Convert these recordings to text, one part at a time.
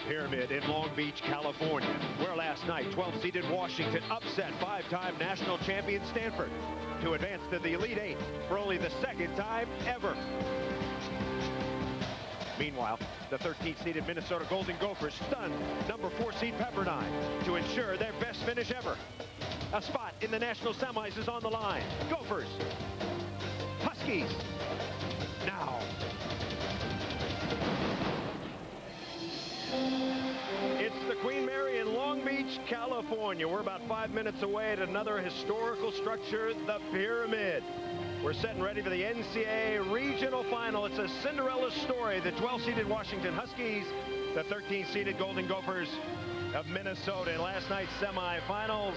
Pyramid in Long Beach, California, where last night 12-seeded Washington upset 5-time national champion Stanford to advance to the Elite Eight for only the second time ever. Meanwhile, the 13th-seeded Minnesota Golden Gophers stunned number 4 seed Pepperdine to ensure their best finish ever. A spot in the national semis is on the line. Gophers, Huskies, now. It's the Queen Mary in Long Beach, California. We're about 5 minutes away at another historical structure, the Pyramid. We're set and ready for the NCAA regional final. It's a Cinderella story. The 12-seeded Washington Huskies, the 13th-seeded Golden Gophers of Minnesota. In last night's semifinals,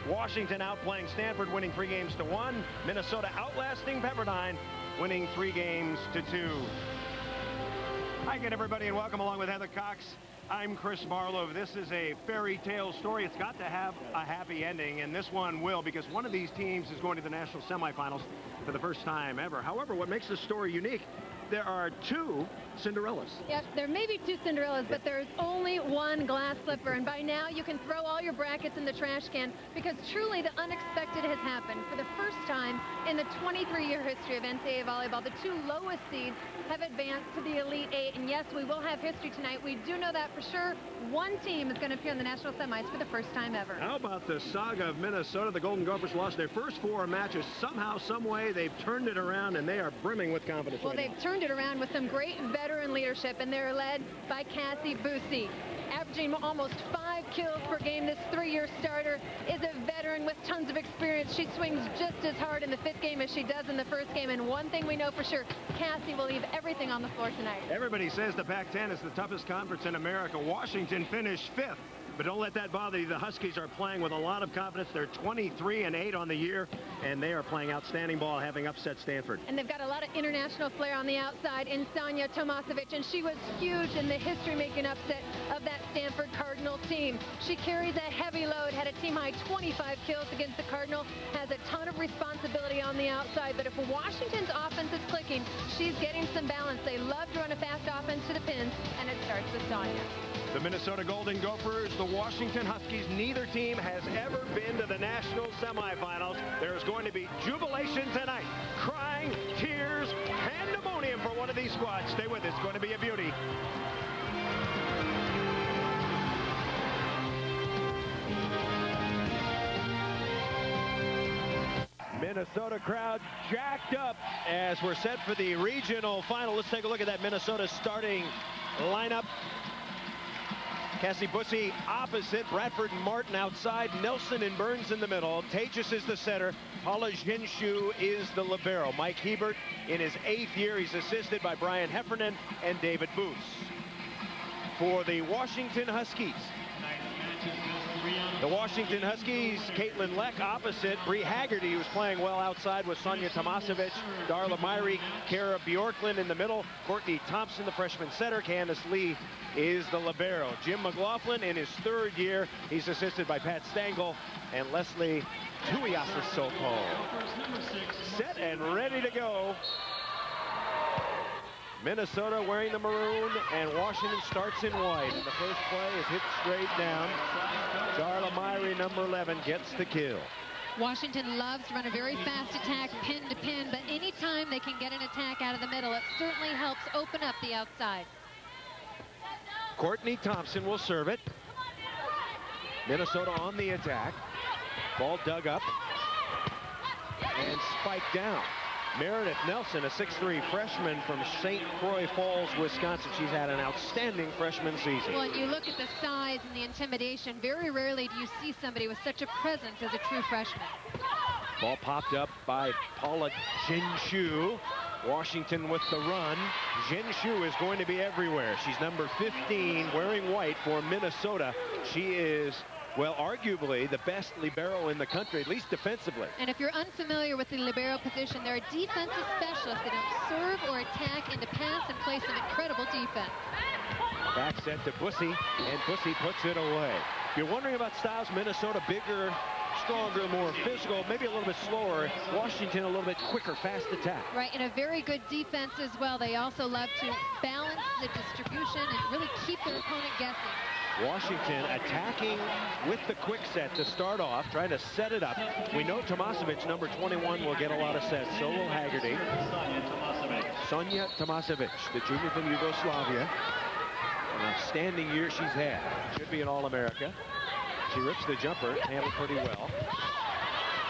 Washington outplaying Stanford, winning 3-1. Minnesota outlasting Pepperdine, winning 3-2. Hi again, everybody, and welcome along with Heather Cox. I'm Chris Barlow. This is a fairy tale story. It's got to have a happy ending, and this one will, because one of these teams is going to the national semifinals for the first time ever. However, what makes this story unique, there are 2 Cinderellas. Yep, there may be 2 Cinderellas, but there's only one glass slipper, and by now you can throw all your brackets in the trash can, because truly the unexpected has happened. For the first time in the 23-year history of NCAA volleyball, the 2 lowest seeds have advanced to the Elite Eight, and yes, we will have history tonight. We do know that for sure. One team is going to appear in the national semis for the first time ever. How about the saga of Minnesota? The Golden Gophers lost their first 4 matches. Somehow, some way, they've turned it around, and they are brimming with confidence. Well, they've turned it around with some great veteran leadership, and they're led by Cassie Busse. Averaging almost 5 kills per game, this 3-year starter is a veteran with tons of experience. She swings just as hard in the 5th game as she does in the 1st game, and one thing we know for sure, Cassie will leave everything on the floor tonight. Everybody says the Pac-10 is the toughest conference in America. Washington finished 5th. But don't let that bother you. The Huskies are playing with a lot of confidence. They're 23-8 on the year, and they are playing outstanding ball, having upset Stanford. And they've got a lot of international flair on the outside in Sonia Tomasevic, and she was huge in the history-making upset of that Stanford Cardinal team. She carries a heavy load, had a team-high 25 kills against the Cardinal, has a ton of responsibility on the outside, but if Washington's offense is clicking, she's getting some balance. They love to run a fast offense to the pins, and it starts with Sonia. The Minnesota Golden Gophers, the Washington Huskies, neither team has ever been to the national semifinals. There's going to be jubilation tonight. Crying, tears, pandemonium for one of these squads. Stay with us. It's going to be a beauty. Minnesota crowd jacked up as we're set for the regional final. Let's take a look at that Minnesota starting lineup. Cassie Busse opposite, Bradford and Martin outside, Nelson and Burns in the middle. Tejas is the center. Paula Jinshu is the libero. Mike Hebert in his 8th year. He's assisted by Brian Heffernan and David Booth. For the Washington Huskies, Caitlin Leck opposite. Bree Haggerty, who's playing well outside with Sonia Tomasevic. Darla Myrie, Kara Bjorklund in the middle. Courtney Thompson, the freshman center. Candace Lee is the libero. Jim McLaughlin in his 3rd year. He's assisted by Pat Stengel and Leslie Tuiasa-Soko. Set and ready to go. Minnesota wearing the maroon, and Washington starts in white. And the first play is hit straight down. Darla Myrie, number 11, gets the kill. Washington loves to run a very fast attack, pin to pin, but anytime they can get an attack out of the middle, it certainly helps open up the outside. Courtney Thompson will serve it. Minnesota on the attack. Ball dug up and spiked down. Meredith Nelson, a 6'3" freshman from St. Croix Falls, Wisconsin. She's had an outstanding freshman season. Well, and you look at the size and the intimidation. Very rarely do you see somebody with such a presence as a true freshman. Ball popped up by Paula Jinshu. Washington with the run. Jinshu is going to be everywhere. She's number 15, wearing white for Minnesota. She is, well, arguably the best libero in the country, at least defensively. And if you're unfamiliar with the libero position, they're a defensive specialist. They don't serve or attack and to pass and play some incredible defense. Back set to Busse, and Busse puts it away. If you're wondering about styles, Minnesota bigger, stronger, more physical, maybe a little bit slower. Washington a little bit quicker, fast attack. Right, and a very good defense as well. They also love to balance the distribution and really keep their opponent guessing. Washington attacking with the quick set to start off, trying to set it up. We know Tomasevic, number 21, will get a lot of sets. So will Haggerty. Sonia Tomasevic, the junior from Yugoslavia. An outstanding year she's had. Should be an All-America. She rips the jumper, handled pretty well.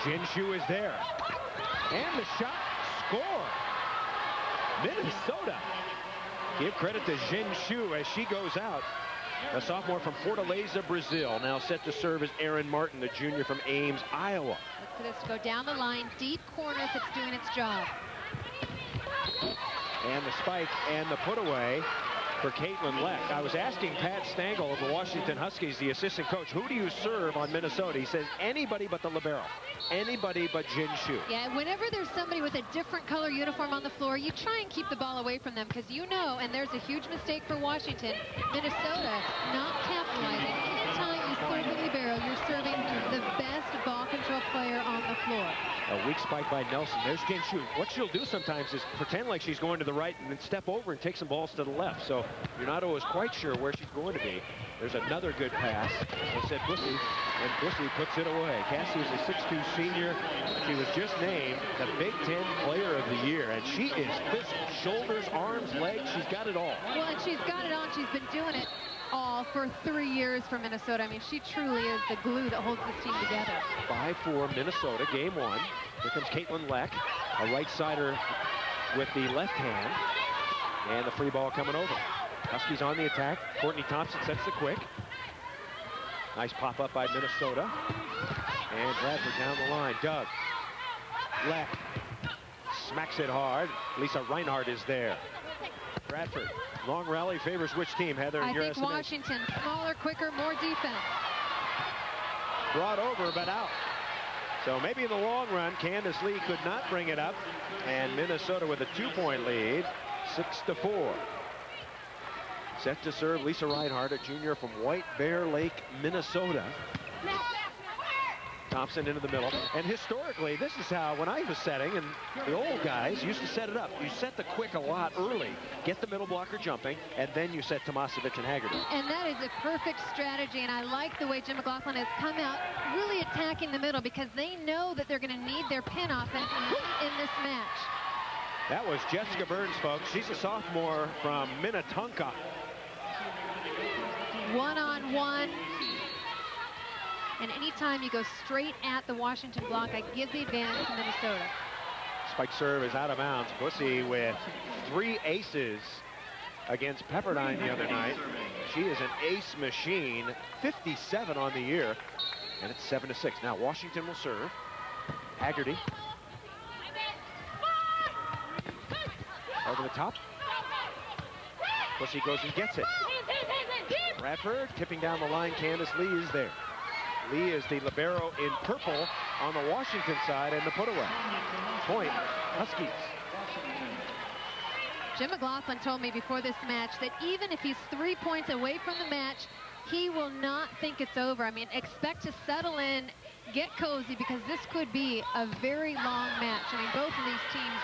Jin Shu is there. And the shot, score. Minnesota. Give credit to Jin Shu as she goes out. A sophomore from Fortaleza, Brazil. Now set to serve is Erin Martin, the junior from Ames, Iowa. Look for this to go down the line, deep corner if it's doing its job. And the spike and the put away for Caitlin Leck. I was asking Pat Stangl of the Washington Huskies, the assistant coach, who do you serve on Minnesota? He says anybody but the libero. Anybody but Jin Shu. Yeah, whenever there's somebody with a different color uniform on the floor, you try and keep the ball away from them because you know, and there's a huge mistake for Washington, Minnesota not capitalizing. Anytime you serve the libero, you're serving the best ball control player on the floor. A weak spike by Nelson. There's Jin Shu. What she'll do sometimes is pretend like she's going to the right and then step over and take some balls to the left. So you're not always quite sure where she's going to be. There's another good pass. I said Bussy, and Bussy puts it away. Cassie is a 6'2 senior. She was just named the Big Ten Player of the Year, and she is physical. Shoulders, arms, legs, she's got it all. Well, and she's got it on. She's been doing it all for 3 years for Minnesota. I mean, she truly is the glue that holds this team together. 5-4 Minnesota, game one. Here comes Caitlin Leck, a right-sider with the left hand, and the free ball coming over. Huskies on the attack. Courtney Thompson sets the quick. Nice pop-up by Minnesota. And Bradford down the line. Doug. Leck. Smacks it hard. Lisa Reinhardt is there. Bradford. Long rally favors which team, Heather, in your I think estimation? Washington. Smaller, quicker, more defense. Brought over, but out. So maybe in the long run, Candace Lee could not bring it up. And Minnesota with a 2-point lead, 6-4. Set to serve Lisa Reinhardt, a junior from White Bear Lake, Minnesota. Thompson into the middle. And historically, this is how, when I was setting, and the old guys used to set it up. You set the quick a lot early, get the middle blocker jumping, and then you set Tomasevic and Haggerty. And that is a perfect strategy, and I like the way Jim McLaughlin has come out really attacking the middle because they know that they're going to need their pin offense in this match. That was Jessica Burns, folks. She's a sophomore from Minnetonka. One-on-one. And anytime you go straight at the Washington block, I give the advantage to Minnesota. Spike serve is out of bounds. Bussy with 3 aces against Pepperdine the other night. She is an ace machine, 57 on the year, and it's 7-6. Now Washington will serve. Haggerty. Over the top. Bussy goes and gets it. Bradford tipping down the line. Candace Lee is there. Lee is the libero in purple on the Washington side, and the put away. Point, Huskies. Jim McLaughlin told me before this match that even if he's 3 points away from the match, he will not think it's over. I mean, expect to settle in, get cozy, because this could be a very long match. I mean, both of these teams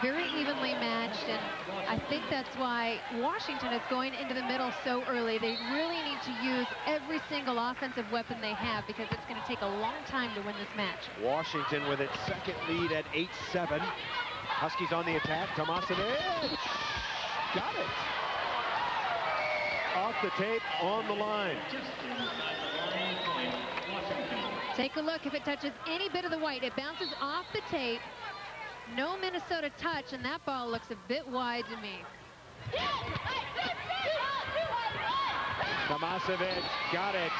very evenly matched, and I think that's why Washington is going into the middle so early. They really need to use every single offensive weapon they have because it's going to take a long time to win this match. Washington with its second lead at 8-7. Huskies on the attack. Tomasevic got it. Off the tape, on the line. Take a look. If it touches any bit of the white, it bounces off the tape. No Minnesota touch, and that ball looks a bit wide to me. Tomasevic got it.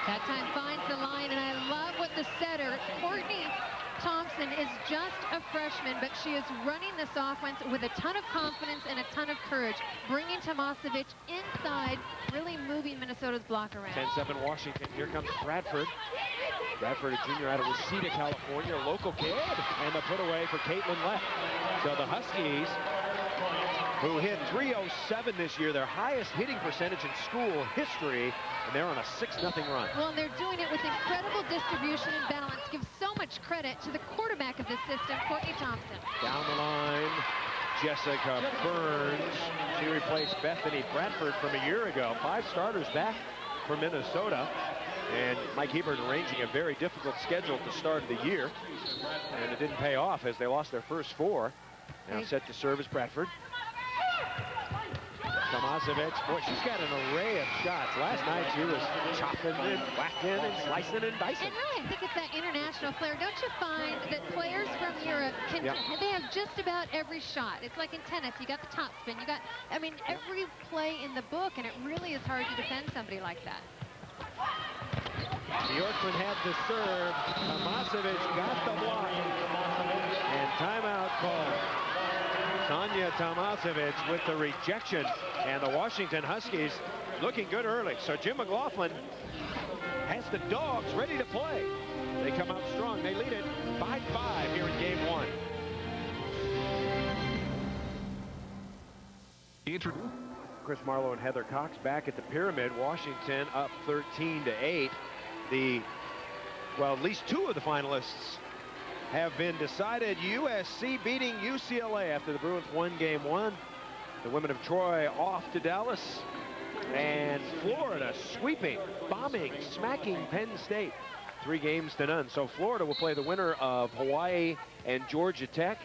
That time finds the line, and I love what the setter, Courtney Thompson, is just a freshman, but she is running this offense with a ton of confidence and a ton of courage, bringing Tomasevic inside, really moving Minnesota's block around. 10-7 Washington. Here comes Bradford. Bradford, a junior out of Reseda, California, local kid, and the put away for Caitlin Leck. So the Huskies who hit .307 this year, their highest hitting percentage in school history, and they're on a 6-0 run. Well, they're doing it with incredible distribution and balance. Give so much credit to the quarterback of this system, Courtney Thompson. Down the line, Jessica Burns. She replaced Bethany Bradford from a year ago. 5 starters back for Minnesota. And Mike Hebert arranging a very difficult schedule to start the year. And it didn't pay off as they lost their first 4. Now set to serve is Bradford. Tomasevic, boy, she's got an array of shots. Last night she was chopping and whacking and slicing and dicing. And really, I think it's that international flair. Don't you find that players from Europe can, they have just about every shot. It's like in tennis, you got the top spin, you got, I mean, every play in the book, and it really is hard to defend somebody like that. The Yorkman had the serve. Tomasevic got the block. And timeout called. Sonia Tomasevic with the rejection. And the Washington Huskies looking good early. So Jim McLaughlin has the Dogs ready to play. They come out strong. They lead it 5-5 here in game 1. Chris Marlowe and Heather Cox back at the Pyramid. Washington up 13-8. Well, at least 2 of the finalists have been decided. USC beating UCLA after the Bruins won game 1. The women of Troy off to Dallas. And Florida sweeping, bombing, smacking Penn State 3-0. So Florida will play the winner of Hawaii and Georgia Tech.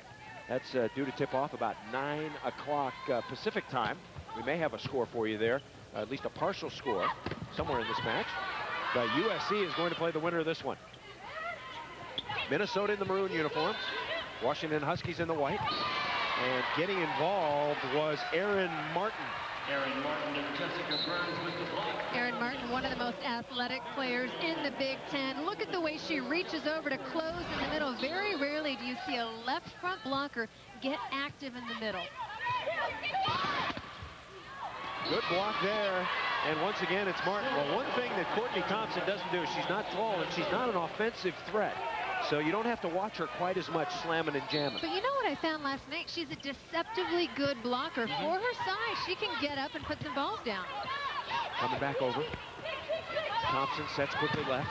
That's due to tip off about 9 o'clock Pacific time. We may have a score for you there, at least a partial score somewhere in this match. But USC is going to play the winner of this one. Minnesota in the maroon uniforms. Washington Huskies in the white. And getting involved was Erin Martin. Erin Martin and Jessica Burns with the block. Erin Martin, one of the most athletic players in the Big Ten. Look at the way she reaches over to close in the middle. Very rarely do you see a left front blocker get active in the middle. Good block there. And once again, it's Martin. Well, one thing that Courtney Thompson doesn't do, she's not tall and she's not an offensive threat. So you don't have to watch her quite as much slamming and jamming. But you know what I found last night? She's a deceptively good blocker. For her size, she can get up and put some balls down. Coming back over. Thompson sets quickly left.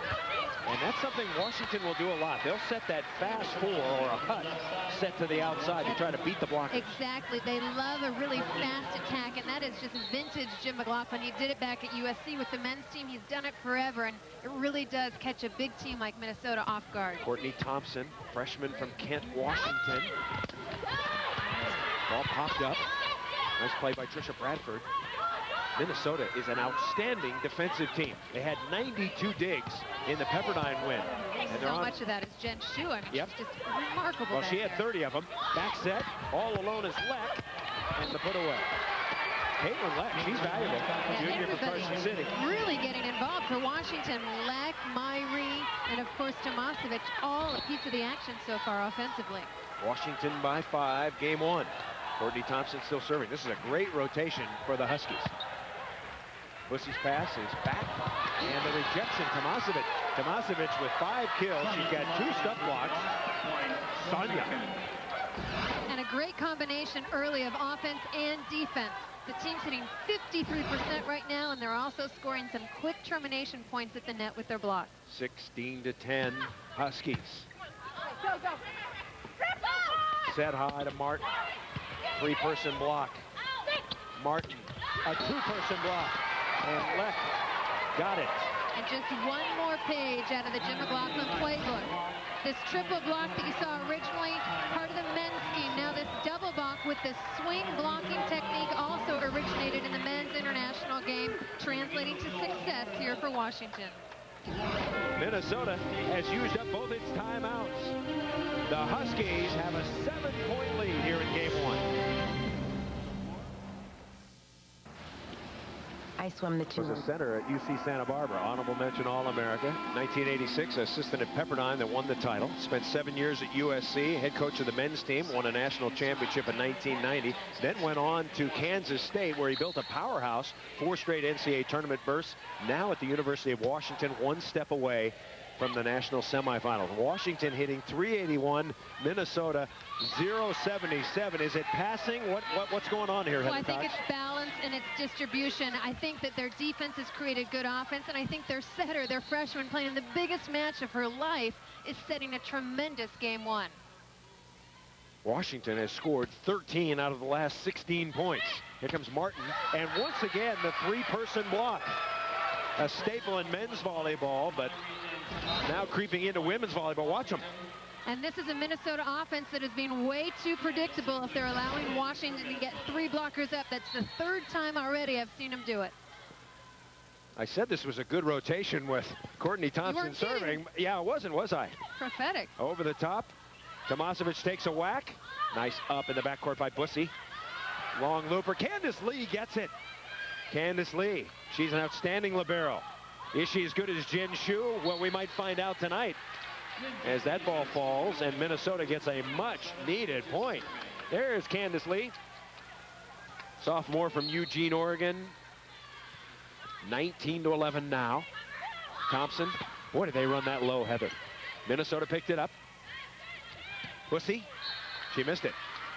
And that's something Washington will do a lot. They'll set that fast 4 or a hut set to the outside to try to beat the blockers. Exactly. They love a really fast attack, and that is just vintage Jim McLaughlin. He did it back at USC with the men's team. He's done it forever, and it really does catch a big team like Minnesota off guard. Courtney Thompson, freshman from Kent, Washington. Ball popped up. Nice play by Trisha Bradford. Minnesota is an outstanding defensive team. They had 92 digs in the Pepperdine win. And so much of that is Jen Shue. I mean, she's just remarkable. Well, she had 30 of them. Back set, all alone is Leck, and the put away. Caitlin Leck, she's valuable. Junior for Carson City. Really getting involved for Washington. Leck, Myrie, and of course Tomasevic, all a piece of the action so far offensively. Washington by 5, game 1. Courtney Thompson still serving. This is a great rotation for the Huskies. Bussy's pass is back, and the rejection. Tomasevic with 5 kills. She's got 2 stuff blocks. Sonia. And a great combination early of offense and defense. The team's hitting 53% right now, and they're also scoring some quick termination points at the net with their block. 16-10 Huskies. Set high to Martin. 3-person block. Martin, a 2-person block. And Leck got it. And just one more page out of the Jim McLaughlin playbook. This triple block that you saw originally, part of the men's scheme. Now this double block with this swing blocking technique also originated in the men's international game, translating to success here for Washington. Minnesota has used up both its timeouts. The Huskies have a 7-point lead here in game 1. I swam the 200. Was a center at UC Santa Barbara, honorable mention All-America. 1986, assistant at Pepperdine that won the title. Spent 7 years at USC, head coach of the men's team, won a national championship in 1990. Then went on to Kansas State, where he built a powerhouse, 4 straight NCAA tournament berths. Now at the University of Washington, 1 step away from the national semifinals. Washington hitting 381, Minnesota 077. Is it passing? What's going on here, Well, Heather I think Cox? it's balance and it's distribution. I think that their defense has created good offense, and I think their setter, their freshman playing the biggest match of her life, is setting a tremendous game one. Washington has scored 13 out of the last 16 points. Here comes Martin, and once again, the three-person block. A staple in men's volleyball, but now creeping into women's volleyball. Watch them. And this is a Minnesota offense that has been way too predictable if they're allowing Washington to get 3 blockers up. That's the 3rd time already I've seen them do it. I said this was a good rotation with Courtney Thompson serving. Yeah, it wasn't, was I? Prophetic. Over the top. Tomasevic takes a whack. Nice up in the backcourt by Bussey. Long looper. Candice Lee gets it. Candice Lee. She's an outstanding libero. Is she as good as Jen Shu? Well, we might find out tonight as that ball falls and Minnesota gets a much-needed point. There's Candice Lee. Sophomore from Eugene, Oregon. 19-11 now. Thompson. Boy, did they run that low, Heather. Minnesota picked it up. Bussey. She missed it.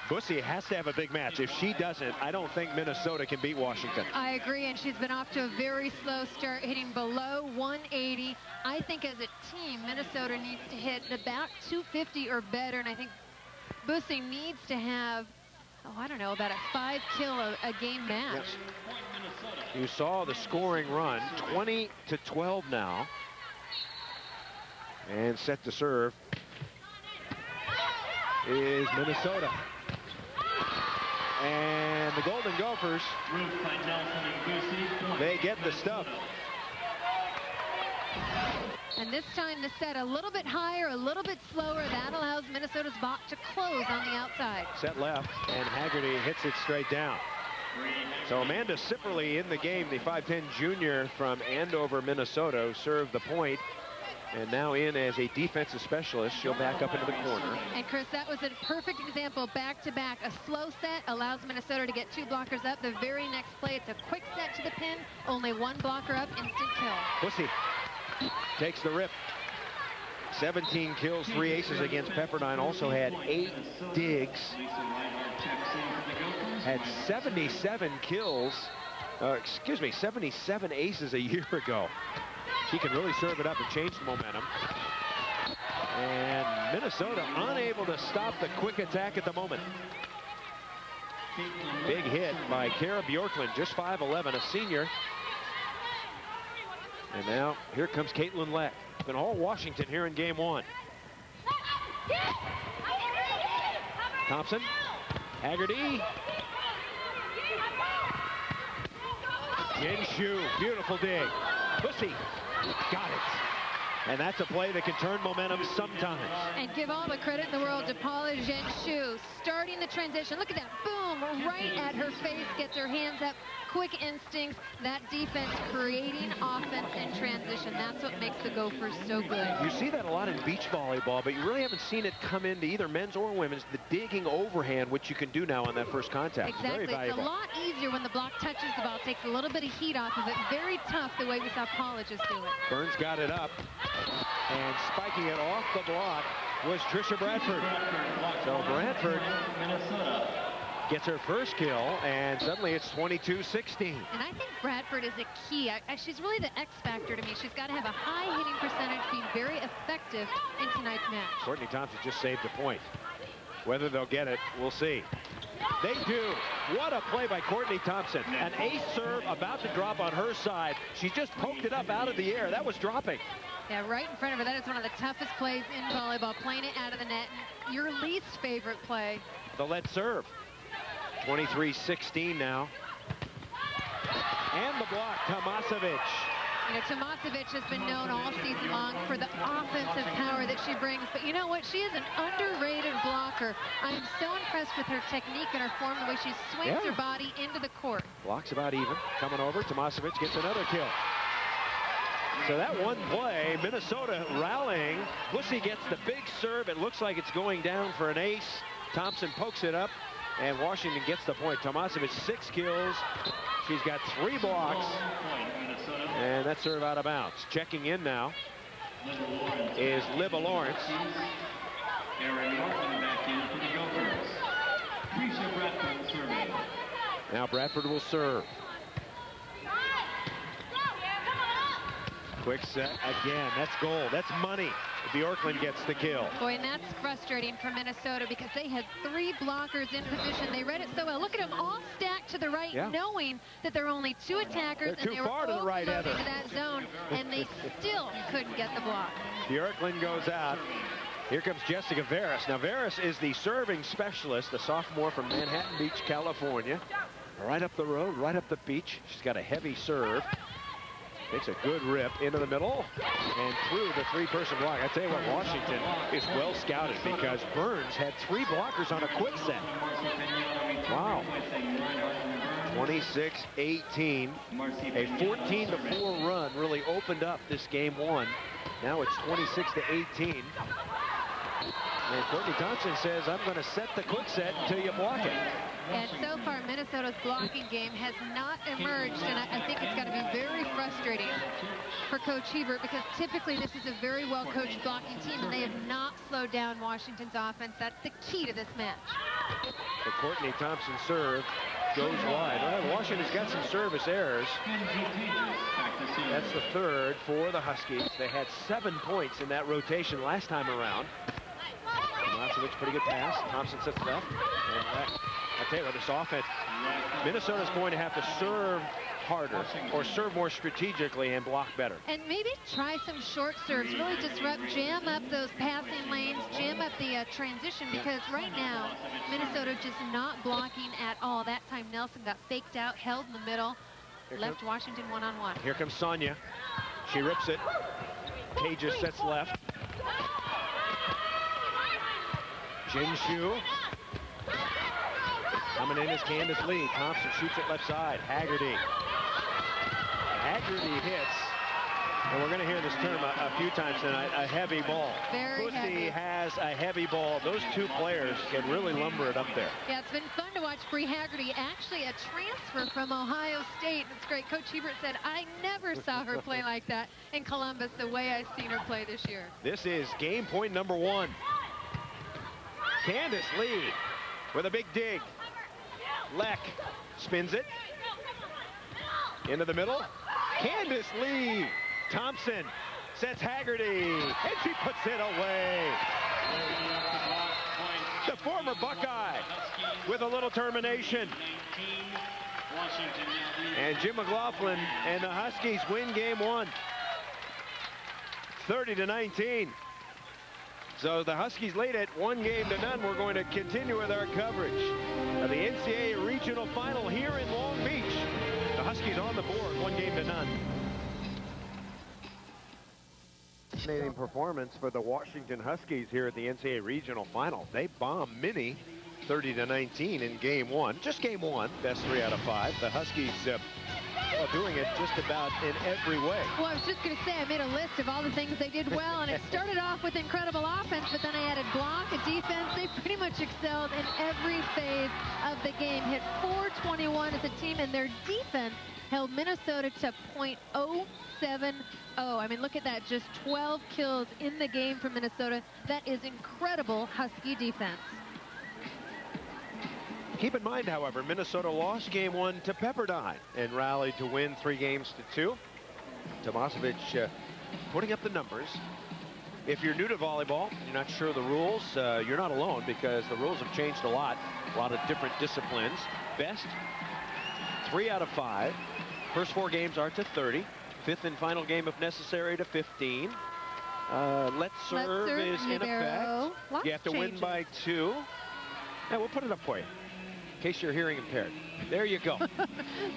Bussey has to have a big match. If she doesn't, I don't think Minnesota can beat Washington. I agree, and she's been off to a very slow start, hitting below 180. I think as a team, Minnesota needs to hit about 250 or better, and I think Bussey needs to have, oh, I don't know, about a 5-kill a game match. Yes. You saw the scoring run, 20-12 now. And set to serve is Minnesota. And the Golden Gophers, they get the stuff. And this time the set a little bit higher, a little bit slower. That allows Minnesota's block to close on the outside. Set left, and Haggerty hits it straight down. So Amanda Sipperly in the game, the 5'10 junior from Andover, Minnesota, who served the point. And now in as a defensive specialist, she'll back up into the corner. And Chris, that was a perfect example, back-to-back. A slow set allows Minnesota to get 2 blockers up. The very next play, it's a quick set to the pin, only 1 blocker up, instant kill. Bussey takes the rip. 17 kills, 3 aces against Pepperdine. Also had 8 digs. Had 77 kills, 77 aces a year ago. She can really serve it up and change the momentum. And Minnesota unable to stop the quick attack at the moment. Big hit by Kara Bjorklund, just 5'11", a senior. And now here comes Caitlin Leck. Been all Washington here in game 1. Thompson, Haggerty. Jen Shu, beautiful dig. Bussey. Got it. And that's a play that can turn momentum sometimes. And give all the credit in the world to Paula Genshu, starting the transition. Look at that, boom, right at her face, gets her hands up, quick instincts. That defense creating offense in transition. That's what makes the Gophers so good. You see that a lot in beach volleyball, but you really haven't seen it come into either men's or women's, the digging overhand, which you can do now on that first contact. Exactly. Very valuable. It's a lot easier when the block touches the ball. It takes a little bit of heat off of it. Very tough the way we saw Paula just do it. Burns got it up, and spiking it off the block was Trisha Bradford. So Bradford gets her first kill, and suddenly it's 22-16. And I think Bradford is a key. She's really the X factor to me. She's got to have a high hitting percentage, being very effective in tonight's match. Courtney Thompson just saved the point. Whether they'll get it, we'll see. They do. What a play by Courtney Thompson. An ace serve about to drop on her side. She just poked it up out of the air. That was dropping. Yeah, right in front of her. That is one of the toughest plays in volleyball, playing it out of the net. Your least favorite play. The lead serve. 23-16 now. And the block, Tomasevic. You know, Tomasevic has been known all season long for the offensive power that she brings. But you know what? She is an underrated blocker. I am so impressed with her technique and her form, the way she swings her body into the court. Blocks about even. Coming over, Tomasevic gets another kill. So that one play, Minnesota rallying. Bussey gets the big serve. It looks like it's going down for an ace. Thompson pokes it up, and Washington gets the point. Tomasevic 6 kills. She's got 3 blocks. And that serve out of bounds. Checking in now is Libba Lawrence. Aaron Norton back in for the Gophers. Risha Bradford serving. Now Bradford will serve. Quick set again. That's goal. That's money. Bjorklund gets the kill. Boy, and that's frustrating for Minnesota because they had 3 blockers in position. They read it so well. Look at them all stacked to the right, knowing that there are only 2 attackers. They're too far to the right, Heather. Into that zone, and they still couldn't get the block. Bjorklund goes out. Here comes Jessica Veras. Now, Veras is the serving specialist, a sophomore from Manhattan Beach, California. Right up the road, right up the beach. She's got a heavy serve. Takes a good rip into the middle and through the 3-person block. I tell you what, Washington is well scouted because Burns had 3 blockers on a quick set. Wow. 26-18. A 14-4 run really opened up this game 1. Now it's 26-18. And Courtney Thompson says, I'm going to set the quick set until you block it. And so far, Minnesota's blocking game has not emerged, and I think it's got to be very frustrating for Coach Hebert because typically this is a very well-coached blocking team, and they have not slowed down Washington's offense. That's the key to this match. The Courtney Thompson serve goes wide. Well, Washington's got some service errors. That's the 3rd for the Huskies. They had 7 points in that rotation last time around. Tomasevich, pretty good pass. Thompson sits left. And I tell you what, this offense, Minnesota's going to have to serve harder or serve more strategically and block better. And maybe try some short serves, really disrupt, jam up those passing lanes, jam up the transition, because right now, Minnesota just not blocking at all. That time Nelson got faked out, held in the middle, left Washington one-on-one. Here comes Sonia. She rips it. Cages sets left. Jinshu. Coming in is Candace Lee. Thompson shoots it left side. Haggerty. Haggerty hits. And we're going to hear this term a few times tonight, a heavy ball. Very heavy. Has a heavy ball. Those 2 players can really lumber it up there. Yeah, it's been fun to watch Bree Haggerty, actually a transfer from Ohio State. It's great. Coach Hebert said, I never saw her play like that in Columbus the way I've seen her play this year. This is game point number 1. Candace Lee with a big dig. Leck spins it into the middle. Candace Lee. Thompson sets Haggerty, and she puts it away. The former Buckeye with a little termination. And Jim McLaughlin and the Huskies win game 1. 30-19. So the Huskies lead it 1-0. We're going to continue with our coverage of the NCAA Regional Final here in Long Beach. The Huskies on the board, 1-0. Fascinating performance for the Washington Huskies here at the NCAA Regional Final. They bomb Mini 30-19 in game 1. Just game 1, best 3 out of 5. The Huskies doing it just about in every way. Well, I was just going to say, I made a list of all the things they did well, and it started off with incredible offense, but then I added block and defense. They pretty much excelled in every phase of the game. Hit .421 as a team, and their defense held Minnesota to .070. I mean, look at that. Just 12 kills in the game for Minnesota. That is incredible Husky defense. Keep in mind, however, Minnesota lost game 1 to Pepperdine and rallied to win 3-2. Tomasevich putting up the numbers. If you're new to volleyball, you're not sure of the rules, you're not alone because the rules have changed a lot of different disciplines. Best 3 out of 5. First 4 games are to 30. 5th and final game, if necessary, to 15. Let's serve is in effect. You have to win by 2. Yeah, we'll put it up for you in case you're hearing impaired. There you go.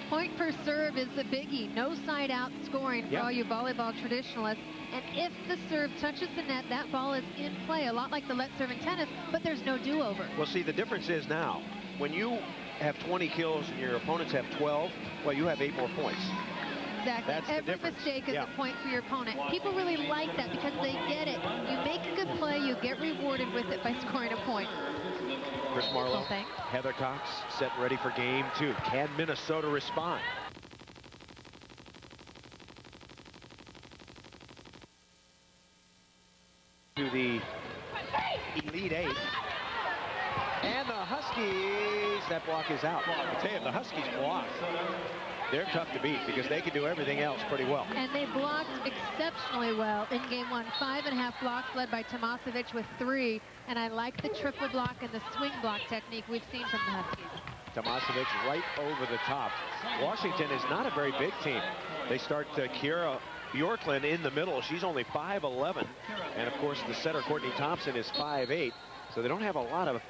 Point per serve is the biggie. No side out scoring for all you volleyball traditionalists. And if the serve touches the net, that ball is in play, a lot like the let serve in tennis, but there's no do-over. Well, see, the difference is now, when you have 20 kills and your opponents have 12, well, you have 8 more points. Exactly. Every mistake is a point for your opponent. People really like that because they get it. You make a good play, you get rewarded with it by scoring a point. Chris Marlowe, Heather Cox, set ready for game 2. Can Minnesota respond? the Elite Eight. And the Huskies, that block is out. I tell you, if the Huskies block, they're tough to beat because they can do everything else pretty well. And they blocked exceptionally well in game one. 5.5 blocks led by Tomasevic with 3. And I like the triple block and the swing block technique we've seen from the Huskies. Tomasevic right over the top. Washington is not a very big team. They start Kiera Bjorklund in the middle. She's only 5'11". And of course, the setter, Courtney Thompson, is 5'8". So they don't have a lot of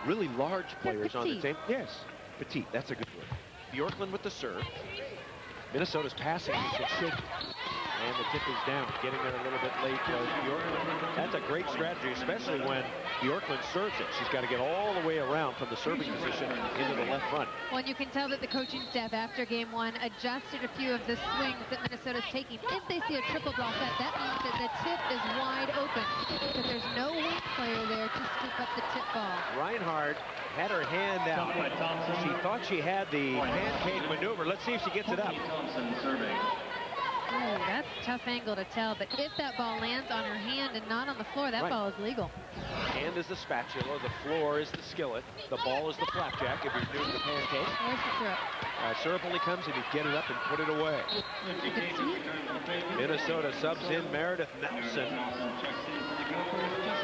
really large players on the team. Yes, petite, that's a good word. Bjorklund with the serve. Minnesota's passing is shaky. And the tip is down, getting there a little bit late was Bjorklund. That's a great strategy, especially when Bjorklund serves it. She's got to get all the way around from the serving position into the left front. Well, and you can tell that the coaching staff after game one adjusted a few of the swings that Minnesota's taking. If they see a triple block that means that the tip is wide open because there's no wing player there to scoop up the tip ball. Reinhardt had her hand out. She thought she had the pancake maneuver. Let's see if she gets it up. Ooh, that's a tough angle to tell, but if that ball lands on her hand and not on the floor, that ball is legal. Hand is the spatula, the floor is the skillet, the ball is the flapjack if you're doing the pancake. Where's the syrup? Syrup only comes if you get it up and put it away. Minnesota subs in Meredith Nelson,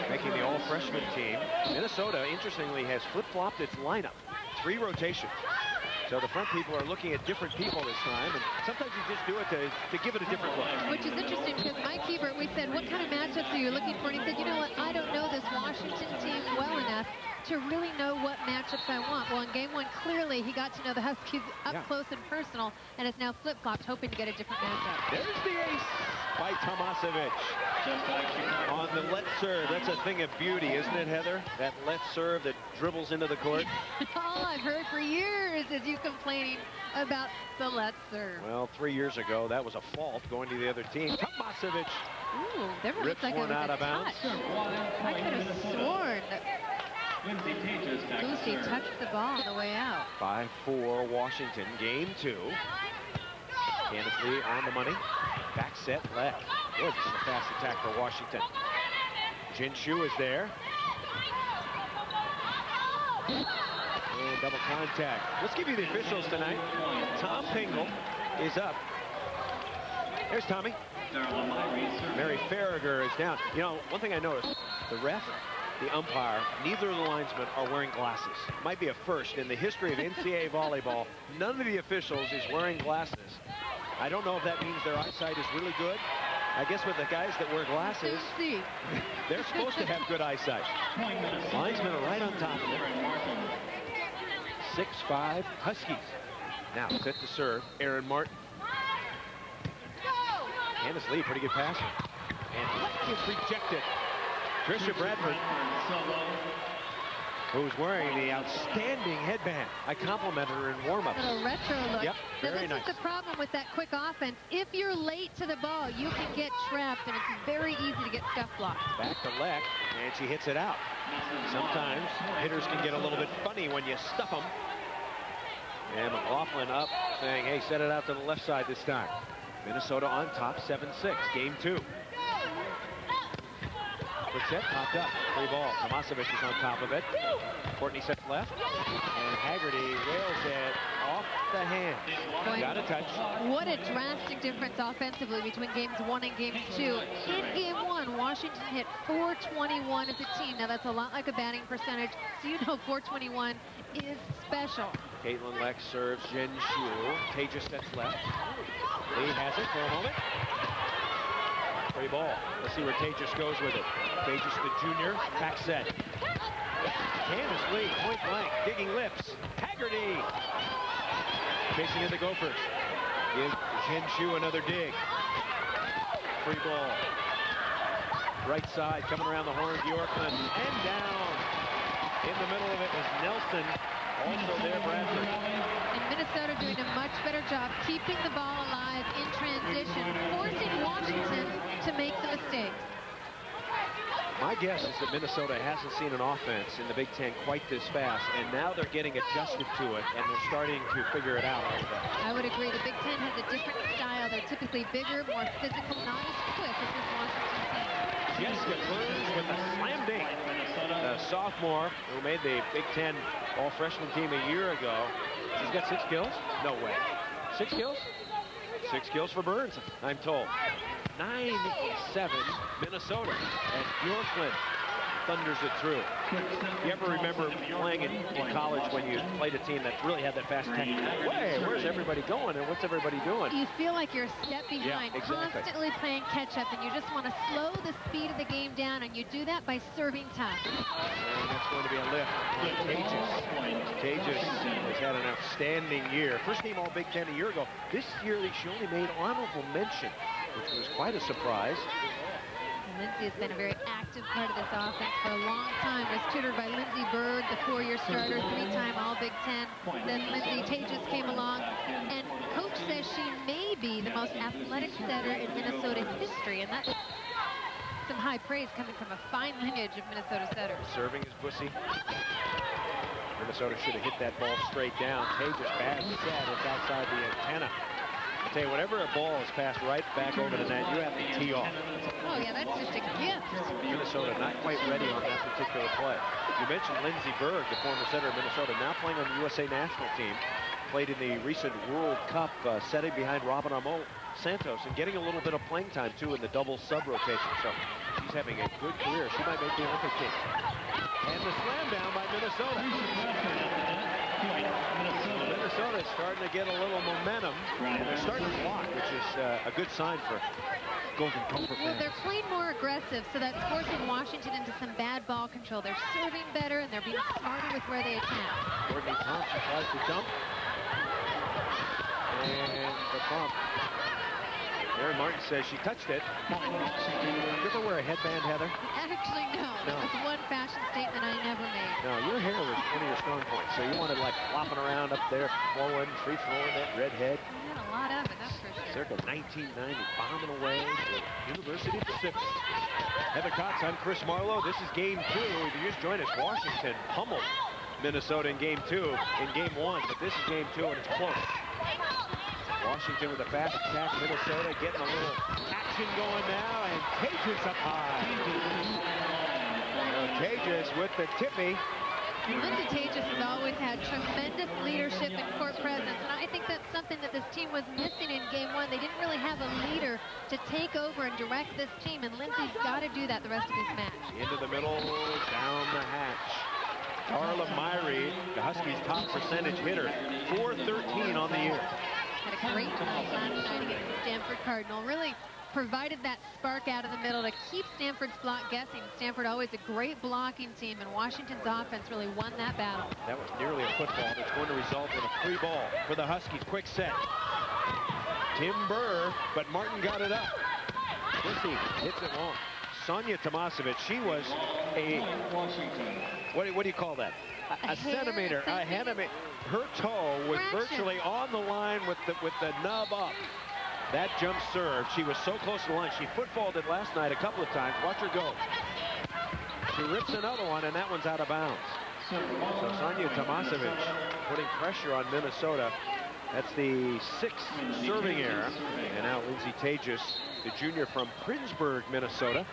making the all-freshman team. Minnesota, interestingly, has flip-flopped its lineup. 3 rotations. So the front people are looking at different people this time, and sometimes you just do it to give it a different look. Which is interesting because Mike Hebert, we said, what kind of matchups are you looking for? And he said, you know what, I don't know this Washington team well enough to really know what matchups I want. Well, in game one, clearly he got to know the Huskies up close and personal, and is now flip-flopped, hoping to get a different matchup. There's the ace by Tomasevic on the let serve. That's a thing of beauty, isn't it, Heather? That let serve that dribbles into the court. All I've heard for years is you complaining about the let serve. Well, 3 years ago, that was a fault going to the other team. Tomasevic rips like one out of bounds. I could have sworn that Lucy touched the ball on the way out. 5-4 Washington, game 2. Candace Lee on the money. Back set left. Boy, this is a fast attack for Washington. Jin Shu is there. And double contact. Let's give you the officials tonight. Tom Pingle is up. There's Tommy. Mary Farragher is down. You know, one thing I noticed, the ref, the umpire, neither of the linesmen are wearing glasses. Might be a first in the history of NCAA volleyball. None of the officials is wearing glasses. I don't know if that means their eyesight is really good. I guess with the guys that wear glasses, they're supposed to have good eyesight. Linesmen are right on top of it. 6-5 Huskies. Now set to serve, Aaron Martin. Candace Lee, pretty good passer. And left is rejected. Trisha Bradford, who's wearing the outstanding headband. I complimented her in warm-ups. A little retro look. Yep, very nice. This is the problem with that quick offense. If you're late to the ball, you can get trapped, and it's very easy to get scuff blocked. Back to Leck, and she hits it out. Sometimes hitters can get a little bit funny when you stuff them. And McLaughlin up, saying, hey, set it out to the left side this time. Minnesota on top, 7-6, game 2. Quick set, popped up, free ball. Tomasevic is on top of it. Courtney sets left, and Haggerty rails it off the hand. Got a touch. What a drastic difference offensively between games 1 and games 2. In game 1, Washington hit .421 as a team. Now that's a lot like a batting percentage, so you know .421 is special. Caitlin Leck serves Jin Shu. Taja sets left. Lee has it for a moment. Free ball. Let's see where Tajas goes with it. Tajas the junior, back set. Candace Lee, point blank, digging lips. Haggerty chasing in the Gophers. Give Jin Shu another dig. Free ball. Right side, coming around the horn, Bjorklund, and down. In the middle of it was Nelson. Also there, Bradford. And Minnesota doing a much better job keeping the ball alive in transition, forcing Washington to make the mistakes. My guess is that Minnesota hasn't seen an offense in the Big Ten quite this fast, and now they're getting adjusted to it, and they're starting to figure it out. I would agree. The Big Ten has a different style. They're typically bigger, more physical, not as quick as this Washington team. Jessica Burns with a slam dunk. The sophomore who made the Big Ten all-freshman team a year ago. She's got 6 kills? No way. 6 kills? 6 kills for Burns, I'm told. 9-7 Minnesota. And Bjorklund thunders it through. You ever remember playing in college when you played a team that really had that fast technique? Hey, where's everybody going and what's everybody doing? You feel like you're a step behind, Yeah, exactly. constantly playing catch-up, and you just want to slow the speed of the game down, and you do that by serving tough. And that's going to be a lift on Tages. Tages has had an outstanding year. First team All-Big Ten a year ago. This year she only made honorable mention, which was quite a surprise. Lindsay has been a very active part of this offense for a long time. Was tutored by Lindsey Berg, the 4-year starter, 3-time All-Big Ten. Then Lindsay Tages came along, and coach says she may be the most athletic setter in Minnesota history, and that's some high praise coming from a fine lineage of Minnesota setters. Serving is Bussy. Minnesota should have hit that ball straight down. Tages bad set. It's outside the antenna. I tell you, whenever a ball is passed right back over the net, you have to tee off. Oh, yeah, that's just a gift. Minnesota not quite ready on that particular play. You mentioned Lindsey Berg, the former setter of Minnesota, now playing on the USA national team. Played in the recent World Cup, setting behind Robin Amo Santos and getting a little bit of playing time, too, in the double sub rotation. So she's having a good career. She might make the Olympic team. And the slam down by Minnesota. Minnesota is starting to get a little momentum, and they're starting to block, which is a good sign for Golden Gopher fans. Well, they're playing more aggressive, so that's forcing Washington into some bad ball control. They're serving better, and they're being smarter with where they attack. Courtney Thompson tries to dump. And the bump. Mary Martin says she touched it. Did you ever wear a headband, Heather? Actually, no. That was one fashion statement I never made. No, your hair was one of your strong points, so you wanted like flopping around up there, flowing, free-flowing, that red head. I had a lot of it, that's for sure. Circa 1990, bombing away to University Pacific. Heather Cox, I'm Chris Marlowe. This is Game 2. If you just joined us, Washington pummeled Minnesota in Game 2 in Game 1, but this is Game 2 and it's close. Washington with a fast attack. Minnesota getting a little action going now, and Tages up high. Tages with the tippy. Lindsay Tages has always had tremendous leadership and court presence, and I think that's something that this team was missing in Game 1. They didn't really have a leader to take over and direct this team, and Lindsay's got to do that the rest of this match. Into the middle, down the hatch. Darla Myrie, the Huskies' top percentage hitter, .413 on the year. Had a great night last night against the Stanford Cardinal. Really provided that spark out of the middle to keep Stanford's block guessing. Stanford always a great blocking team, and Washington's offense really won that battle. That was nearly a football that's going to result in a free ball for the Huskies. Quick set. Tim Burr, but Martin got it up. Bussy hits it long. Sonia Tomasevich, she was a, what do you call that? A centimeter. Her toe was virtually on the line with the nub up. That jump serve, she was so close to the line. She footballed it last night a couple of times. Watch her go. She rips another one, and that one's out of bounds. So Sonia Tomasevich putting pressure on Minnesota. That's the 6th serving error. And now Lindsay Tages, the junior from Princeburg, Minnesota,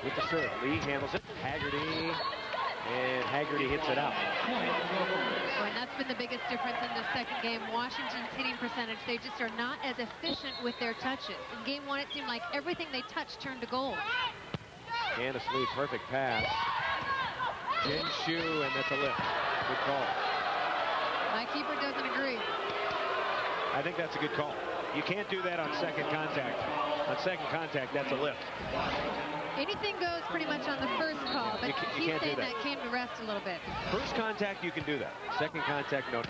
with the serve. Lee handles it. Haggerty. And Haggerty hits it out. And that's been the biggest difference in the second game. Washington's hitting percentage, they just are not as efficient with their touches. In Game 1, it seemed like everything they touched turned to gold. Candace Lee, perfect pass. Jen Shu, and that's a lift. Good call. My keeper doesn't agree. I think that's a good call. You can't do that on second contact. On second contact, that's a lift. Anything goes pretty much on the first call, but you can't saying do that. Came to rest a little bit. First contact, you can do that. Second contact, no.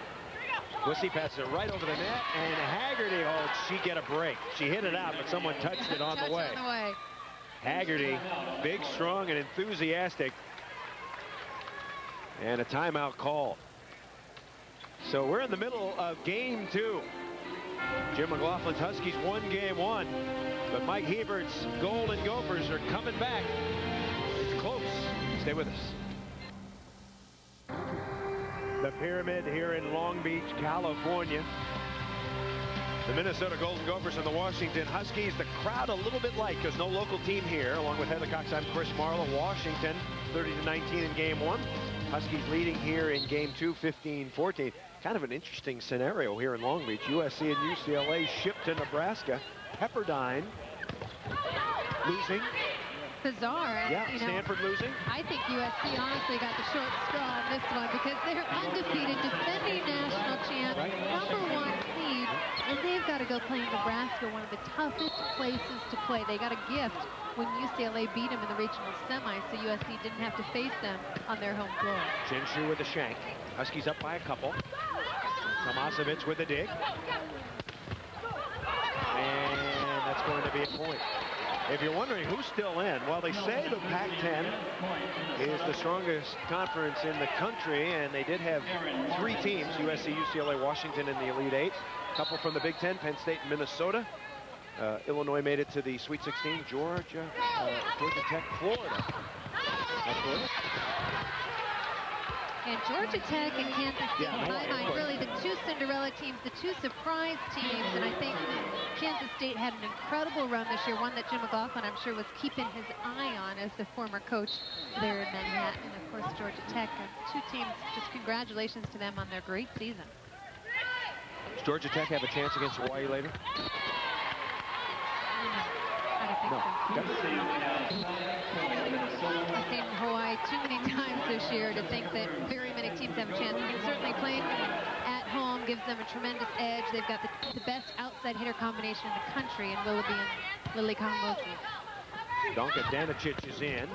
Bussy passes it right over the net, and Haggerty, oh, she get a break. She hit it out, but someone touched it on the way. Haggerty, big, strong, and enthusiastic. And a timeout call. So we're in the middle of Game 2. Jim McLaughlin's Huskies won Game 1, but Mike Hebert's Golden Gophers are coming back. It's close. Stay with us. The Pyramid here in Long Beach, California. The Minnesota Golden Gophers and the Washington Huskies. The crowd a little bit light because no local team here. Along with Heather Cox, I'm Chris Marlowe. Washington 30-19 in game 1. Huskies leading here in game 2, 15-14. Kind of an interesting scenario here in Long Beach. USC and UCLA shipped to Nebraska. Pepperdine losing. Bizarre. Yeah, you know, Stanford losing. I think USC honestly got the short straw on this one because they're undefeated, defending national champ, #1 seed, and they've got to go play in Nebraska, one of the toughest places to play. They got a gift when UCLA beat them in the regional semis, so USC didn't have to face them on their home floor. Jinshu with the shank. Huskies up by a couple. Tomasevich with the dig. And that's going to be a point. If you're wondering who's still in, well, they say the Pac-10 is the strongest conference in the country, and they did have 3 teams, USC, UCLA, Washington in the Elite 8. A couple from the Big Ten, Penn State and Minnesota. Illinois made it to the Sweet 16. Georgia Tech, Florida. Florida. And Georgia Tech and Kansas State, in my mind, really the 2 Cinderella teams, the 2 surprise teams. And I think Kansas State had an incredible run this year, one that Jim McLaughlin, I'm sure, was keeping his eye on as the former coach there in Manhattan. And, of course, Georgia Tech, 2 teams, just congratulations to them on their great season. Does Georgia Tech have a chance against Hawaii later? I don't think so. I've seen Hawaii too many times this year to think that very many teams have a chance. I mean, certainly playing at home gives them a tremendous edge. They've got the best outside hitter combination in the country in Willoughby and Lily Kamamoku. Donka Danicic is in.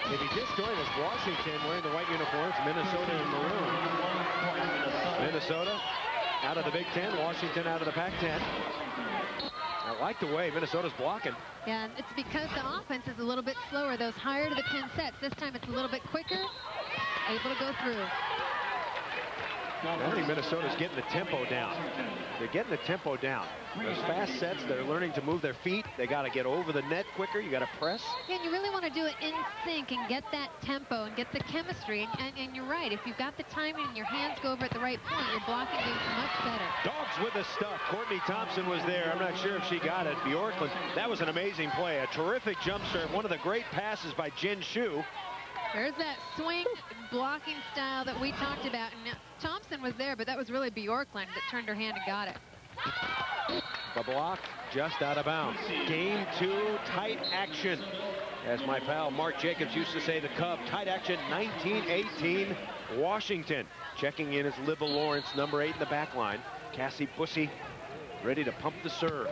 If you just joined us, Washington wearing the white uniforms, Minnesota in maroon. Minnesota out of the Big Ten, Washington out of the Pac-10. I like the way Minnesota's blocking. Yeah, and it's because the offense is a little bit slower. Those higher to the pin sets. This time it's a little bit quicker, able to go through. I think Minnesota's getting the tempo down. They're getting the tempo down. Those fast sets, they're learning to move their feet. They got to get over the net quicker. You got to press. Yeah, and you really want to do it in sync and get that tempo and get the chemistry. And you're right. If you've got the timing and your hands go over at the right point, your blocking game's much better. Dogs with the stuff. Courtney Thompson was there. I'm not sure if she got it. Bjorklund, that was an amazing play. A terrific jump serve. One of the great passes by Jinshu. There's that swing blocking style that we talked about. And Thompson was there, but that was really Bjorklund that turned her hand and got it. The block just out of bounds. Game 2, tight action. As my pal Mark Jacobs used to say, the Cub, tight action, 19-18, Washington. Checking in is Liva Lawrence, number 8 in the back line. Cassie Bussey ready to pump the serve.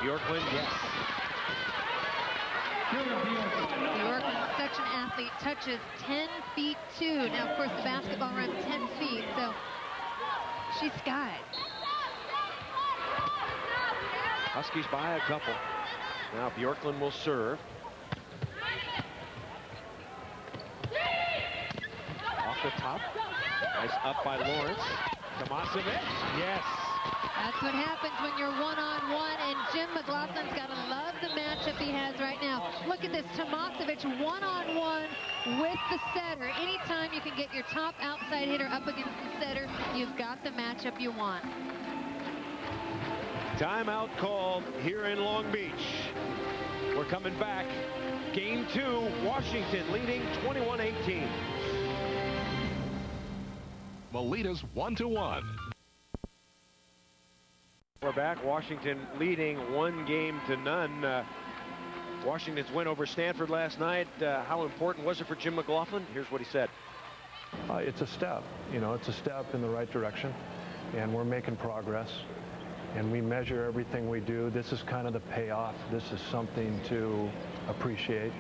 Bjorklund, yes. Bjorklund, such an athlete, touches 10 feet 2. Now, of course, the basketball runs 10 feet, so she's skied. Huskies by a couple. Now Bjorklund will serve. Off the top. Nice up by Lawrence. Tomasevich. Yes. That's what happens when you're one-on-one, and Jim McLaughlin's got to love the matchup he has right now. Look at this, Tomasevich one-on-one with the setter. Anytime you can get your top outside hitter up against the setter, you've got the matchup you want. Timeout called here in Long Beach. We're coming back. Game 2, Washington leading 21-18. Melita's 1-1. We're back. Washington leading 1-0. Washington's win over Stanford last night. How important was it for Jim McLaughlin? Here's what he said. It's a step. You know, it's a step in the right direction, and we're making progress. And we measure everything we do. This is kind of the payoff. This is something to appreciate.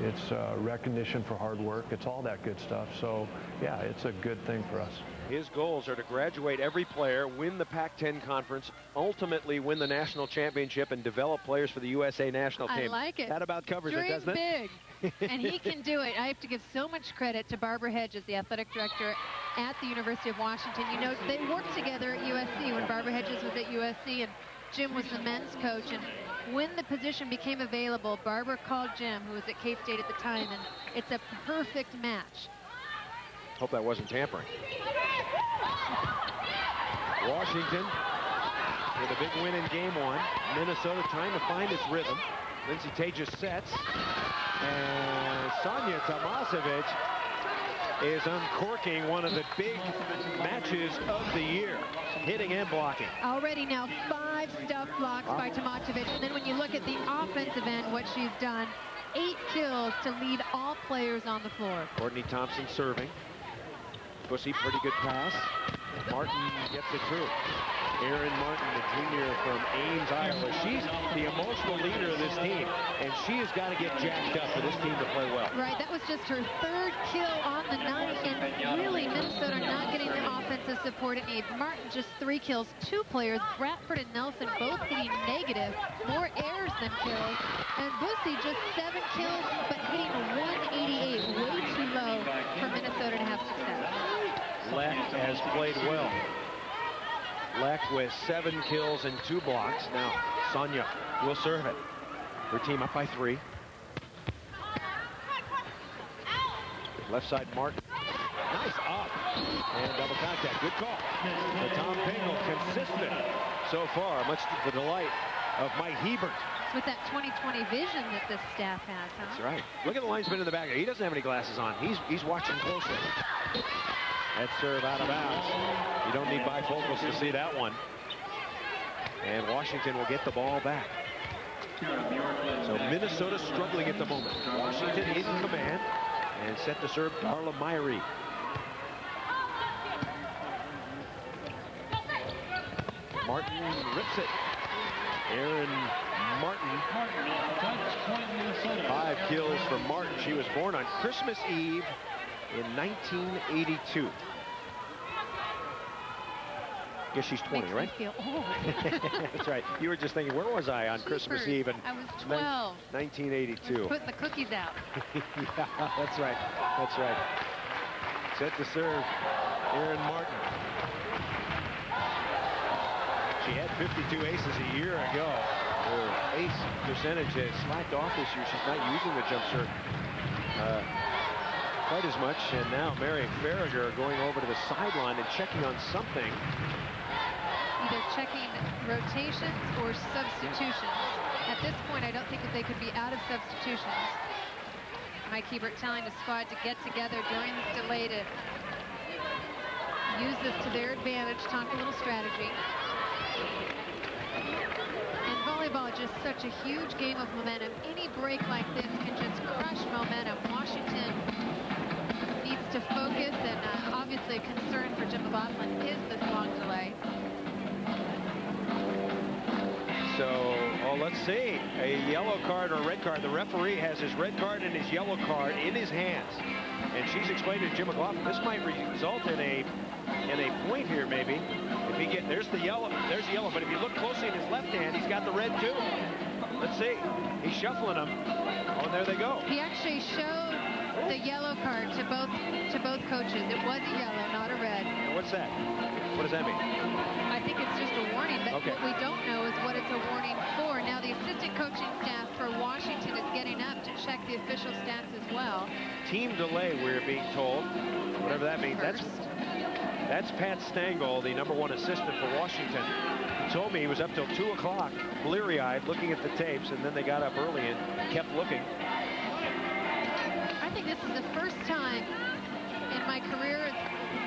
It's recognition for hard work. It's all that good stuff. So, yeah, it's a good thing for us. His goals are to graduate every player, win the Pac-10 conference, ultimately win the national championship, and develop players for the USA national team. I like it. That about covers it, doesn't it? Dream big. And he can do it. I have to give so much credit to Barbara Hedges, the athletic director at the University of Washington. You know, they worked together at USC when Barbara Hedges was at USC and Jim was the men's coach. And when the position became available, Barbara called Jim, who was at K-State at the time, and it's a perfect match. Hope that wasn't tampering. Washington with a big win in game one. Minnesota trying to find its rhythm. Lindsay Tejas sets. And Sonia Tomasevic is uncorking one of the big matches of the year, hitting and blocking. Already now 5 stuff blocks by Tomasevic. And then when you look at the offensive end, what she's done, 8 kills to lead all players on the floor. Courtney Thompson serving. Bussy, pretty good pass. Martin gets it through. Erin Martin, the junior from Ames, Iowa. She's the emotional leader of this team, and she has got to get jacked up for this team to play well. Right, that was just her 3rd kill on the night, and really Minnesota not getting the offensive support it needs. Martin just 3 kills. 2 players, Bradford and Nelson, both hitting negative, more errors than kills. And Bussy just 7 kills, but hitting 188, way too low for Minnesota to have success. Leck has played well. Leck with 7 kills and 2 blocks. Now Sonia will serve it. Her team up by 3. Left side Martin. Nice up. And double contact. Good call. The Tom Pingle consistent so far, much to the delight of Mike Hebert. It's with that 20/20 vision that this staff has, huh? That's right. Look at the linesman in the back. He doesn't have any glasses on. He's watching closely. That serve out of bounds. You don't need bifocals to see that one. And Washington will get the ball back. So Minnesota struggling at the moment. Washington in command and set to serve Darla Myrie. Martin rips it. Erin Martin. 5 kills for Martin. She was born on Christmas Eve in 1982. Guess she's 20, right? Makes me feel old. That's right. You were just thinking, where was I on Christmas Eve in I was 12. 1982? Putting the cookies out. Yeah, that's right. That's right. Set to serve, Erin Martin. She had 52 aces a year ago. Her ace percentage has slacked off this year. She's not using the jump serve quite as much. And now Mary Farragher going over to the sideline and checking on something. Either checking rotations or substitutions. At this point, I don't think that they could be out of substitutions. Mike Hebert telling the squad to get together during this delay to use this to their advantage, talk a little strategy. And volleyball is just such a huge game of momentum. Any break like this can just crush momentum. Washington needs to focus, and obviously a concern for Jim McLaughlin is this long delay. So, oh, let's see, a yellow card or a red card. The referee has his red card and his yellow card in his hands. And she's explained to Jim McLaughlin, this might result in a point here, maybe. If he there's the yellow, but if you look closely in his left hand, he's got the red too. Let's see, he's shuffling them. Oh, and there they go. He actually showed the yellow card to both coaches. It was a yellow, not a red. And what's that? What does that mean? I think it's just a warning, but okay. What we don't know is what it's a warning for. Now the assistant coaching staff for Washington is getting up to check the official stats as well. Team delay, we're being told. Whatever that means. That's Pat Stengel, the #1 assistant for Washington. He told me he was up till 2 o'clock, bleary-eyed, looking at the tapes, and then they got up early and kept looking. I think this is the first time in my career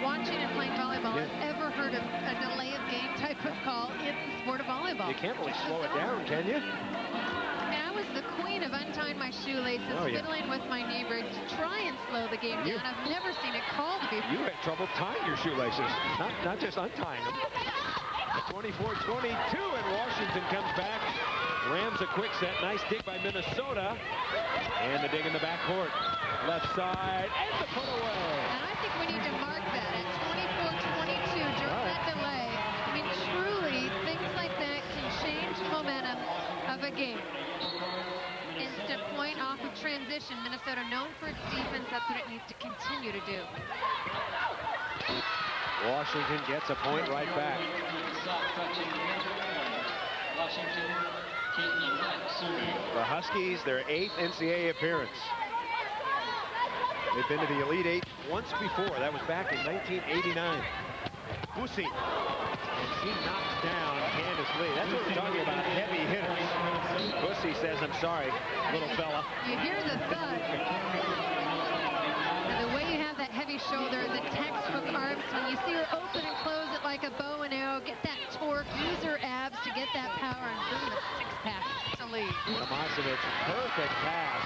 watching and playing volleyball I've ever heard of a delay of game type of call in the sport of volleyball. You can't really slow it down, can you? I was the queen of untying my shoelaces, fiddling with my knee rig to try and slow the game down. I've never seen it called before. You had trouble tying your shoelaces, not just untying them. 24-22, and Washington comes back. Rams a quick set. Nice dig by Minnesota. And the dig in the backcourt. Left side, and the put away. And I think we need to mark that at 24-22 during that delay. I mean, truly, things like that can change the momentum of a game. Instant point off of transition. Minnesota known for its defense. That's what it needs to continue to do. Washington gets a point right back. The Huskies, their 8th NCAA appearance. They've been to the Elite 8 once before. That was back in 1989. Bussy. And she knocks down Candace Lee. That's what we're talking about, heavy hitters. Bussy says, I'm sorry, little fella. You hear the thud. And the way you have that heavy shoulder, the textbook arms, when you see her open and close it like a bow and arrow, get that torque, use her abs to get that power, and boom, a six-pack to lead. Tomasevic, perfect pass.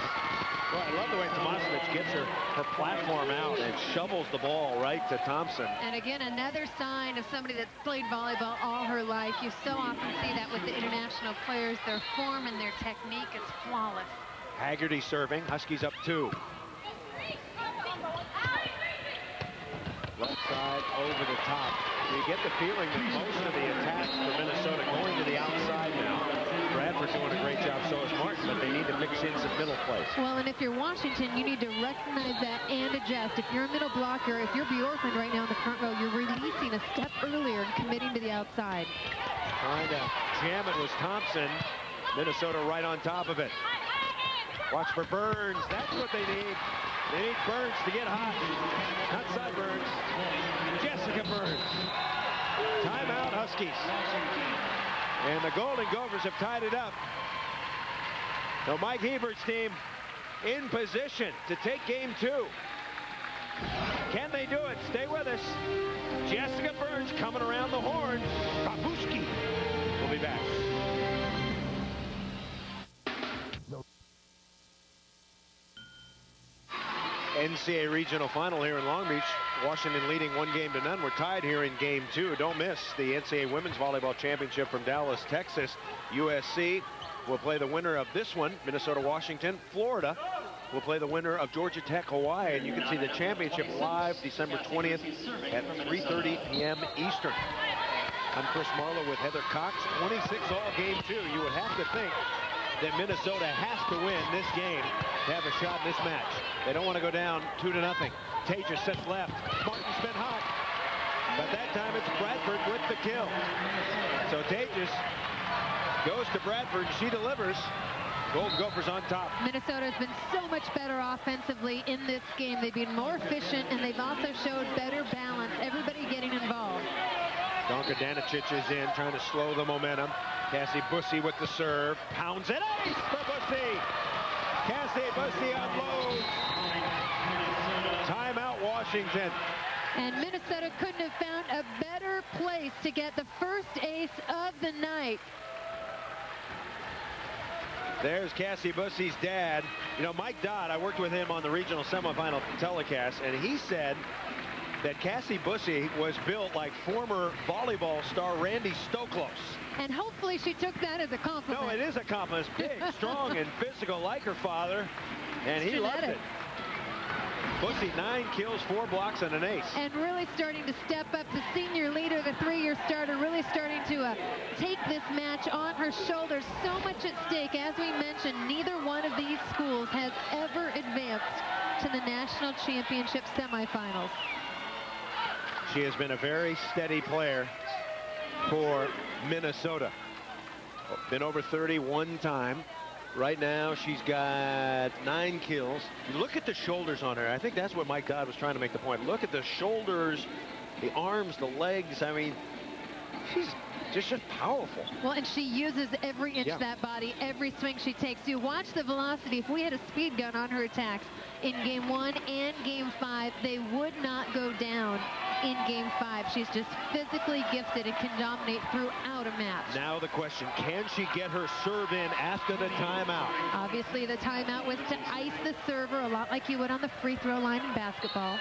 Well, I love the way Tomasevic gets her platform out and shovels the ball right to Thompson. And again, another sign of somebody that's played volleyball all her life. You so often see that with the international players. Their form and their technique is flawless. Haggerty serving. Huskies up 2. Left side over the top. You get the feeling that most of the attacks for Minnesota going to the outside now. Bradford doing a great job, so is Martin, but they need to mix in some middle plays. Well, and if you're Washington, you need to recognize that and adjust. If you're a middle blocker, if you're Bjorklund right now in the front row, you're releasing a step earlier and committing to the outside. Trying to jam it was Thompson. Minnesota right on top of it. Watch for Burns. That's what they need. They need Burns to get hot. Outside Burns. Jessica Burns. Timeout Huskies. And the Golden Gophers have tied it up. So Mike Hebert's team in position to take game 2. Can they do it? Stay with us. Jessica Burns coming around the horn. Babushki will be back. NCAA regional final here in Long Beach. Washington leading 1-0. We're tied here in game 2. Don't miss the NCAA Women's Volleyball Championship from Dallas, Texas. USC will play the winner of this one, Minnesota, Washington. Florida will play the winner of Georgia Tech, Hawaii. And you can see the championship live December 20th at 3:30 p.m. Eastern. I'm Chris Marlowe with Heather Cox. 26 all game 2. You would have to think that Minnesota has to win this game to have a shot in this match. They don't want to go down 2-0. Tager sets left. Martin's been hot. But that time it's Bradford with the kill. So Tager goes to Bradford. She delivers. Golden Gophers on top. Minnesota has been so much better offensively in this game. They've been more efficient, and they've also showed better balance. Everybody getting involved. Donka Danicic is in, trying to slow the momentum. Cassie Bussy with the serve. Pounds it. Ace for Bussy. Cassie Bussy unloads. Timeout Washington. And Minnesota couldn't have found a better place to get the first ace of the night. There's Cassie Bussy's dad. You know, Mike Dodd, I worked with him on the regional semifinal telecast, and he said that Cassie Bussy was built like former volleyball star Randy Stoklos. And hopefully she took that as a compliment. No, it is a compliment. Big, strong, and physical like her father, and he loves it. Bussy, 9 kills, 4 blocks, and an ace. And really starting to step up. The senior leader, the 3-year starter, really starting to take this match on her shoulders. So much at stake. As we mentioned, neither one of these schools has ever advanced to the national championship semifinals. She has been a very steady player for Minnesota. Been over 30 one time. Right now, she's got 9 kills. You look at the shoulders on her. I think that's what Mike Dodd was trying to make the point. Look at the shoulders, the arms, the legs. I mean, she's just powerful. Well, and she uses every inch of that body, every swing she takes. You watch the velocity. If we had a speed gun on her attacks in game 1 and game 5, they would not go down in game 5. She's just physically gifted and can dominate throughout a match. Now the question, can she get her serve in after the timeout? Obviously, the timeout was to ice the server, a lot like you would on the free throw line in basketball.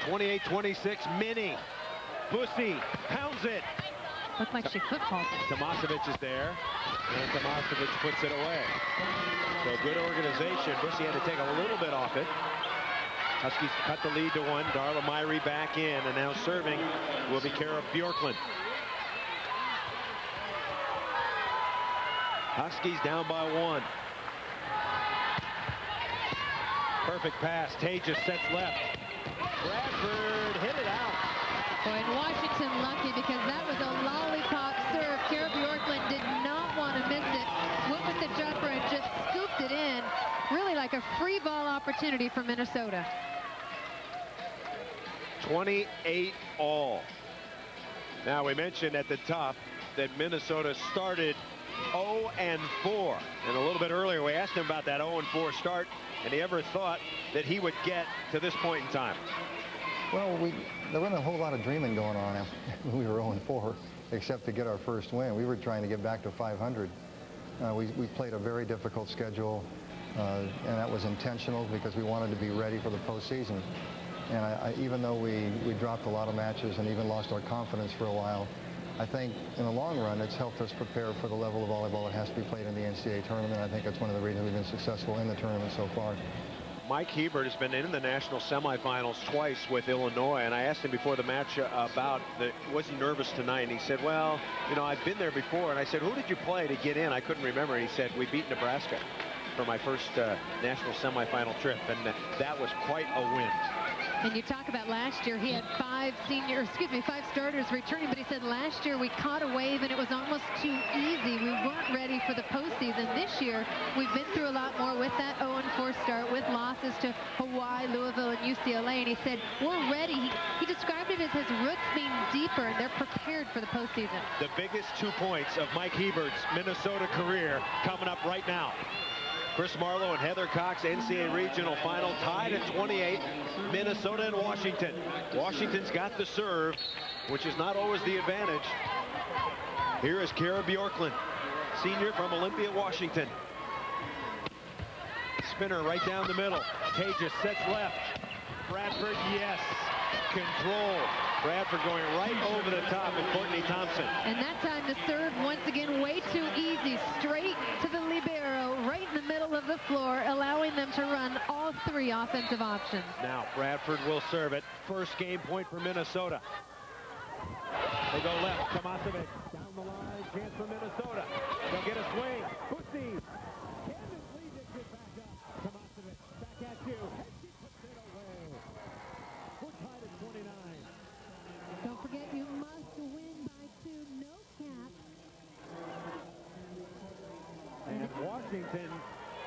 28-26, Minnie. Bussy pounds it. Looked like she footballed it. Tomasevic is there, and Tomasevic puts it away. So good organization. Bussy had to take a little bit off it. Huskies cut the lead to 1. Darla Myrie back in, and now serving will be Kara Bjorklund. Huskies down by 1. Perfect pass. Tager sets left. Bradford hit it out. Boy, and Washington lucky because that was a lollipop serve. Kara Bjorklund did not want to miss it. Went with the jumper and just scooped it in. Really like a free ball opportunity for Minnesota. 28 all. Now, we mentioned at the top that Minnesota started 0-4. And a little bit earlier, we asked him about that 0-4 start, and he ever thought that he would get to this point in time. Well, there wasn't a whole lot of dreaming going on after we were 0-4, except to get our first win. We were trying to get back to 500. We played a very difficult schedule, and that was intentional because we wanted to be ready for the postseason. And even though we dropped a lot of matches and even lost our confidence for a while, I think in the long run it's helped us prepare for the level of volleyball that has to be played in the NCAA tournament. I think that's one of the reasons we've been successful in the tournament so far. Mike Hebert has been in the national semifinals twice with Illinois, and I asked him before the match about was he nervous tonight, and he said, well, you know, I've been there before. And I said, who did you play to get in? I couldn't remember. And he said, we beat Nebraska for my first national semifinal trip, and that was quite a win. And you talk about last year, he had 5 starters returning, but he said last year we caught a wave and it was almost too easy. We weren't ready for the postseason. This year, we've been through a lot more with that 0-4 start, with losses to Hawaii, Louisville, and UCLA, and he said, we're ready. He described it as his roots being deeper, and they're prepared for the postseason. The biggest 2 points of Mike Hebert's Minnesota career coming up right now. Chris Marlowe and Heather Cox, NCAA regional final, tied at 28. Minnesota and Washington. Washington's got the serve, which is not always the advantage. Here is Kara Bjorklund, senior from Olympia, Washington. Spinner right down the middle. Tejas sets left. Bradford, yes. Control. Bradford going right over the top of Courtney Thompson. And that time the serve, once again, way too easy. Straight to the libero, right in the middle of the floor, allowing them to run all 3 offensive options. Now Bradford will serve it. First game point for Minnesota. They go left. Tomasevic down the line. Chance for Minnesota. They'll get a swing. Bussy. Candace Lee gets it back up. Tomasevic back at you. And she puts it away. We're tied at 29. Don't forget, you must win by 2. No cap. And Washington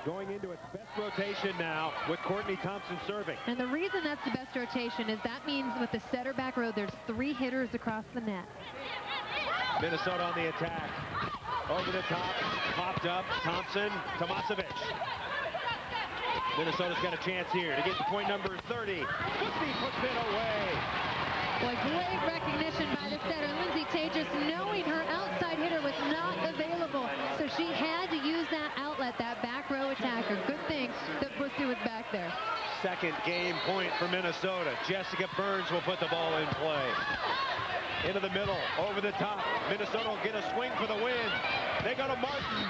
going into its best rotation now with Courtney Thompson serving. And the reason that's the best rotation is that means with the setter back row, there's 3 hitters across the net. Minnesota on the attack. Over the top, popped up, Thompson, Tomasevic. Minnesota's got a chance here to get to point number 30. Bussy puts it away. Boy, great recognition by the setter. Lindsay Tejas, knowing her outside hitter was not available, so she had to use that outlet, that back row attacker. Good thing that Bussy was back there. Second game point for Minnesota. Jessica Burns will put the ball in play. Into the middle, over the top. Minnesota will get a swing for the win. They go to Martin,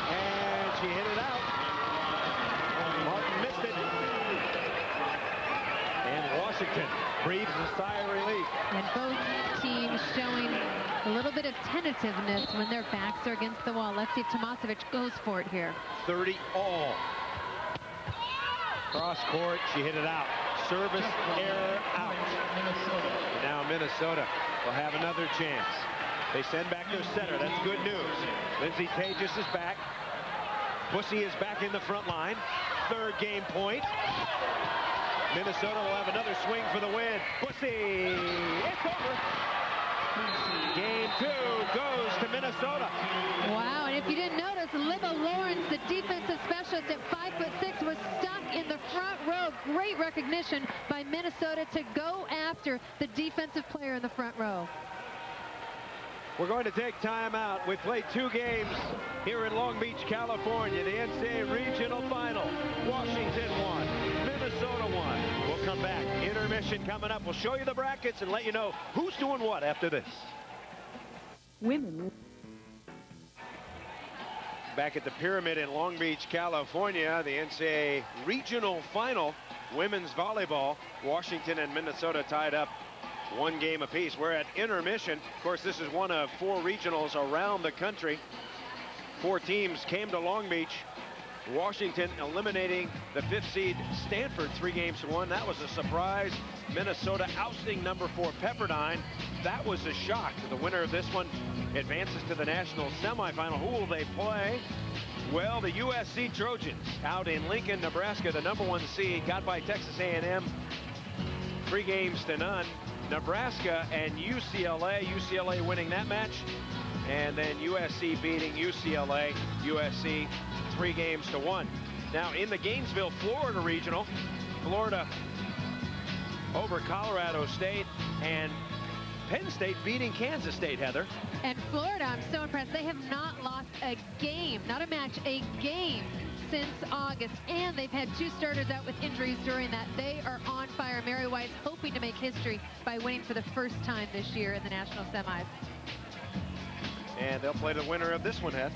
and she hit it out. Martin missed it. And Washington breathes a sigh of relief. And both teams showing a little bit of tentativeness when their backs are against the wall. Let's see if Tomasevic goes for it here. 30 all. Cross court, she hit it out. Service error out. Now Minnesota will have another chance. They send back their setter. That's good news. Lindsay Tejas is back. Bussy is back in the front line. Third game point. Minnesota will have another swing for the win. Bussy, it's over. Game 2 goes to Minnesota. Wow, and if you didn't notice, Libba Lawrence, the defensive specialist at 5'6", was stuck in the front row. Great recognition by Minnesota to go after the defensive player in the front row. We're going to take time out. We played 2 games here in Long Beach, California. The NCAA Regional Final. Washington won. Minnesota won. We'll come back. Intermission coming up. We'll show you the brackets and let you know who's doing what after this. Women. Back at the Pyramid in Long Beach, California, the NCAA Regional Final. Women's volleyball. Washington and Minnesota tied up 1 game apiece. We're at intermission. Of course, this is one of 4 regionals around the country. 4 teams came to Long Beach. Washington eliminating the 5th seed Stanford 3-1. That was a surprise. Minnesota ousting number 4 Pepperdine. That was a shock. The winner of this one advances to the national semifinal. Who will they play? Well, the USC Trojans out in Lincoln, Nebraska, the #1 seed, got by Texas A&M 3 games to none. Nebraska and UCLA. UCLA winning that match. And then USC beating UCLA. USC 3 games to 1. Now in the Gainesville, Florida regional, Florida over Colorado State, and Penn State beating Kansas State, Heather. And Florida, I'm so impressed. They have not lost a game, not a match, a game since August. And they've had 2 starters out with injuries during that. They are on fire. Mary White's hoping to make history by winning for the first time this year in the national semis. And they'll play the winner of this one, Heath.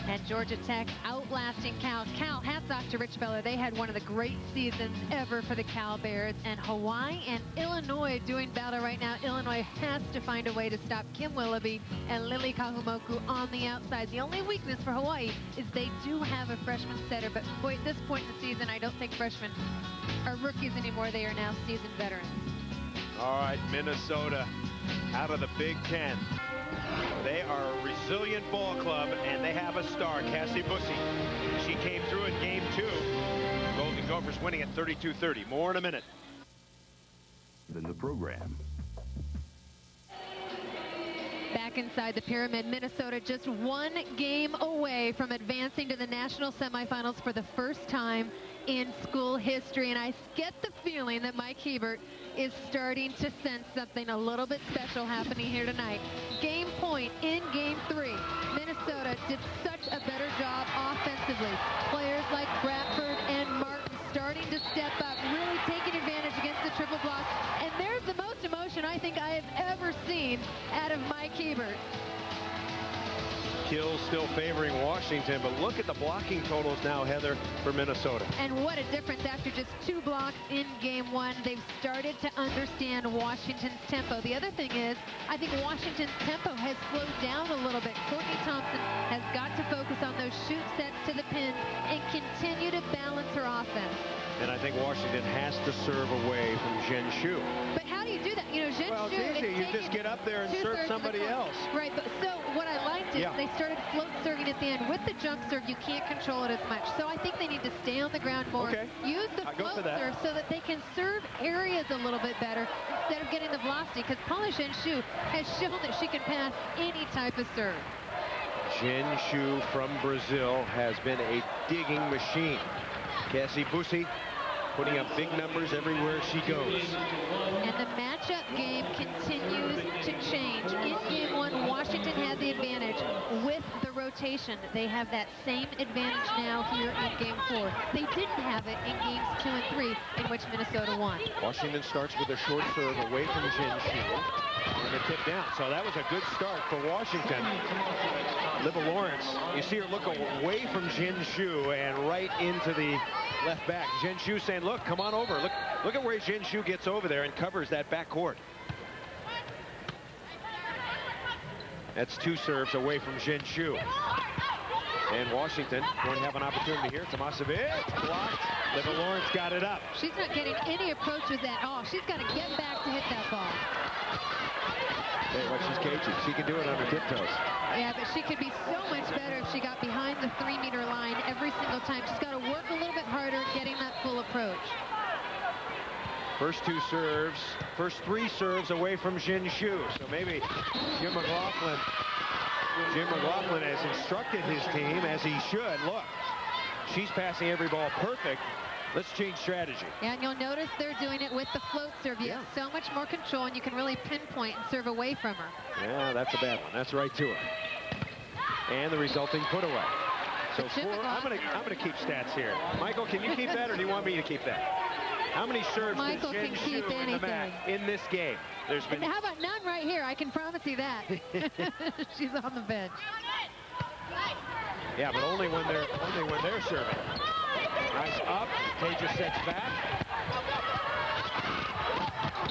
And Georgia Tech outlasting Cal. Cal, hats off to Rich Beller. They had one of the great seasons ever for the Cal Bears. And Hawaii and Illinois doing battle right now. Illinois has to find a way to stop Kim Willoughby and Lily Kahumoku on the outside. The only weakness for Hawaii is they do have a freshman setter. But boy, at this point in the season, I don't think freshmen are rookies anymore. They are now seasoned veterans. All right, Minnesota out of the Big Ten. They are a resilient ball club, and they have a star, Cassie Bussey. She came through in game 2. Golden Gophers winning at 32-30. More in a minute. In the program. Back inside the pyramid, Minnesota just 1 game away from advancing to the national semifinals for the first time in school history. And I get the feeling that Mike Hebert is starting to sense something a little bit special happening here tonight. Game point in game 3. Minnesota did such a better job offensively. Players like Bradford and Martin starting to step up, really taking advantage against the triple block. And there's the most emotion I think I have ever seen out of Mike Hebert. Kills still favoring Washington, but look at the blocking totals now, Heather, for Minnesota. And what a difference after just 2 blocks in game 1. They've started to understand Washington's tempo. The other thing is, I think Washington's tempo has slowed down a little bit. Courtney Thompson has got to focus on those shoot sets to the pin and continue to balance her offense. And I think Washington has to serve away from Zhen Shu. But how do you do that? You know, Zhen Shu, it's easy. You just get up there and serve somebody else. Right. But so what I liked is they started float serving at the end. With the jump serve, you can't control it as much. So I think they need to stay on the ground more. Okay. Use the float serve so that they can serve areas a little bit better instead of getting the velocity. Because Paula Zhen Shu has shown that she can pass any type of serve. Zhen Shu from Brazil has been a digging machine. Cassie Bussey putting up big numbers everywhere she goes. And the matchup game continues to change. In game 1, Washington had the advantage. With the rotation, they have that same advantage now here in game 4. They didn't have it in games 2 and 3, in which Minnesota won. Washington starts with a short serve away from Zhen Shu and a tip down. So that was a good start for Washington. Liva Lawrence, you see her look away from Zhen Shu and right into the left back. Zhen Shu saying, look, come on over. Look at where Zhen Shu gets over there and covers that back court. That's 2 serves away from Zhen Shu. And Washington going to have an opportunity here. Tomasevic blocked. Liva Lawrence got it up. She's not getting any approaches at all. She's got to get back to hit that ball. Hey, well, she's cagey. She can do it on her tiptoes. Yeah, but she could be so much better if she got behind the 3-meter line every single time. She's got to work a little bit harder getting that full approach. First 3 serves away from Zhen Shu. So maybe Jim McLaughlin has instructed his team, as he should. Look, she's passing every ball perfect. Let's change strategy. Yeah, and you'll notice they're doing it with the float serve. You have so much more control, and you can really pinpoint and serve away from her. Yeah, that's a bad one. That's right to her. And the resulting put away. So I'm gonna keep stats here. Michael, can you keep that, or do you want me to keep that? How many serves did Zhen Shu in the mat in this game? There's been. How about none right here? I can promise you that. She's on the bench. Yeah, but only when they're serving. Nice up. Teja sets back.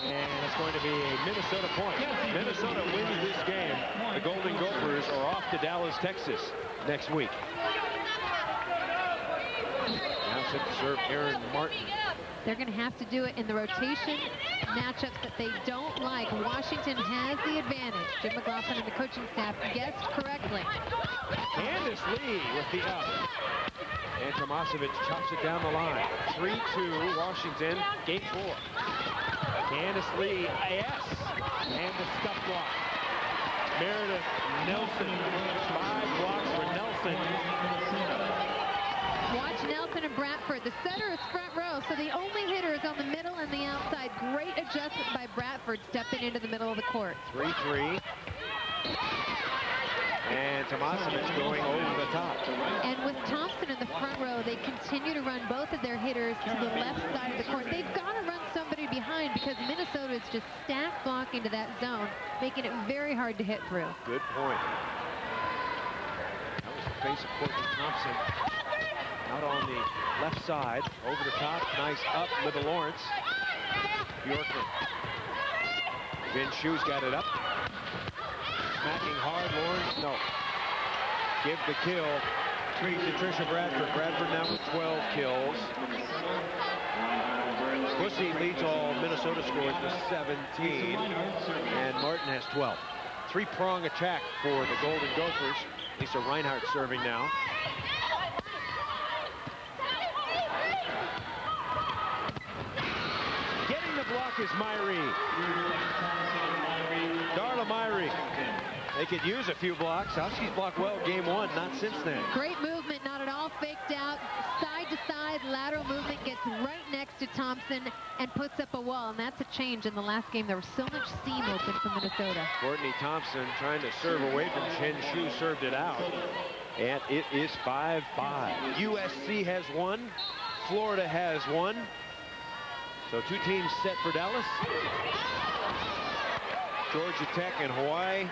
And it's going to be a Minnesota point. Minnesota wins this game. The Golden Gophers are off to Dallas, Texas next week. Now set to serve Aaron Martin. They're going to have to do it in the rotation matchups that they don't like. Washington has the advantage. Jim McLaughlin and the coaching staff guessed correctly. Candace Lee with the up. And Tomasevic chops it down the line. 3-2, Washington, game 4. Candace Lee, yes, and the stuff block. Meredith Nelson, 5 blocks for Nelson. Watch Nelson and Bradford. The setter is front row, so the only hitter is on the middle and the outside. Great adjustment by Bradford stepping into the middle of the court. 3-3. And Tomasevic going over the top. And with Thompson in the front row, they continue to run both of their hitters to the left side of the court. They've got to run somebody behind because Minnesota is just stacked blocking to that zone, making it very hard to hit through. Good point. That was the face of Courtney Thompson. Out on the left side, over the top, nice up, Libba Lawrence. Bjorkman. Vin Shu's got it up. Smacking hard, Lawrence, no. Give the kill to Tricia Bradford. Bradford now with 12 kills. Bussy leads all Minnesota scores with 17, and Martin has 12. 3-prong attack for the Golden Gophers. Lisa Reinhardt serving now. Getting the block is Myrie. Darla Myrie. They could use a few blocks. Huskies blocked well game 1, not since then. Great movement, not at all faked out. Side to side, lateral movement, gets right next to Thompson and puts up a wall. And that's a change. In the last game, there was so much seam open for Minnesota. Courtney Thompson trying to serve away from Chen Shu, served it out. And it is 5-5. USC has 1. Florida has 1. So 2 teams set for Dallas. Georgia Tech and Hawaii.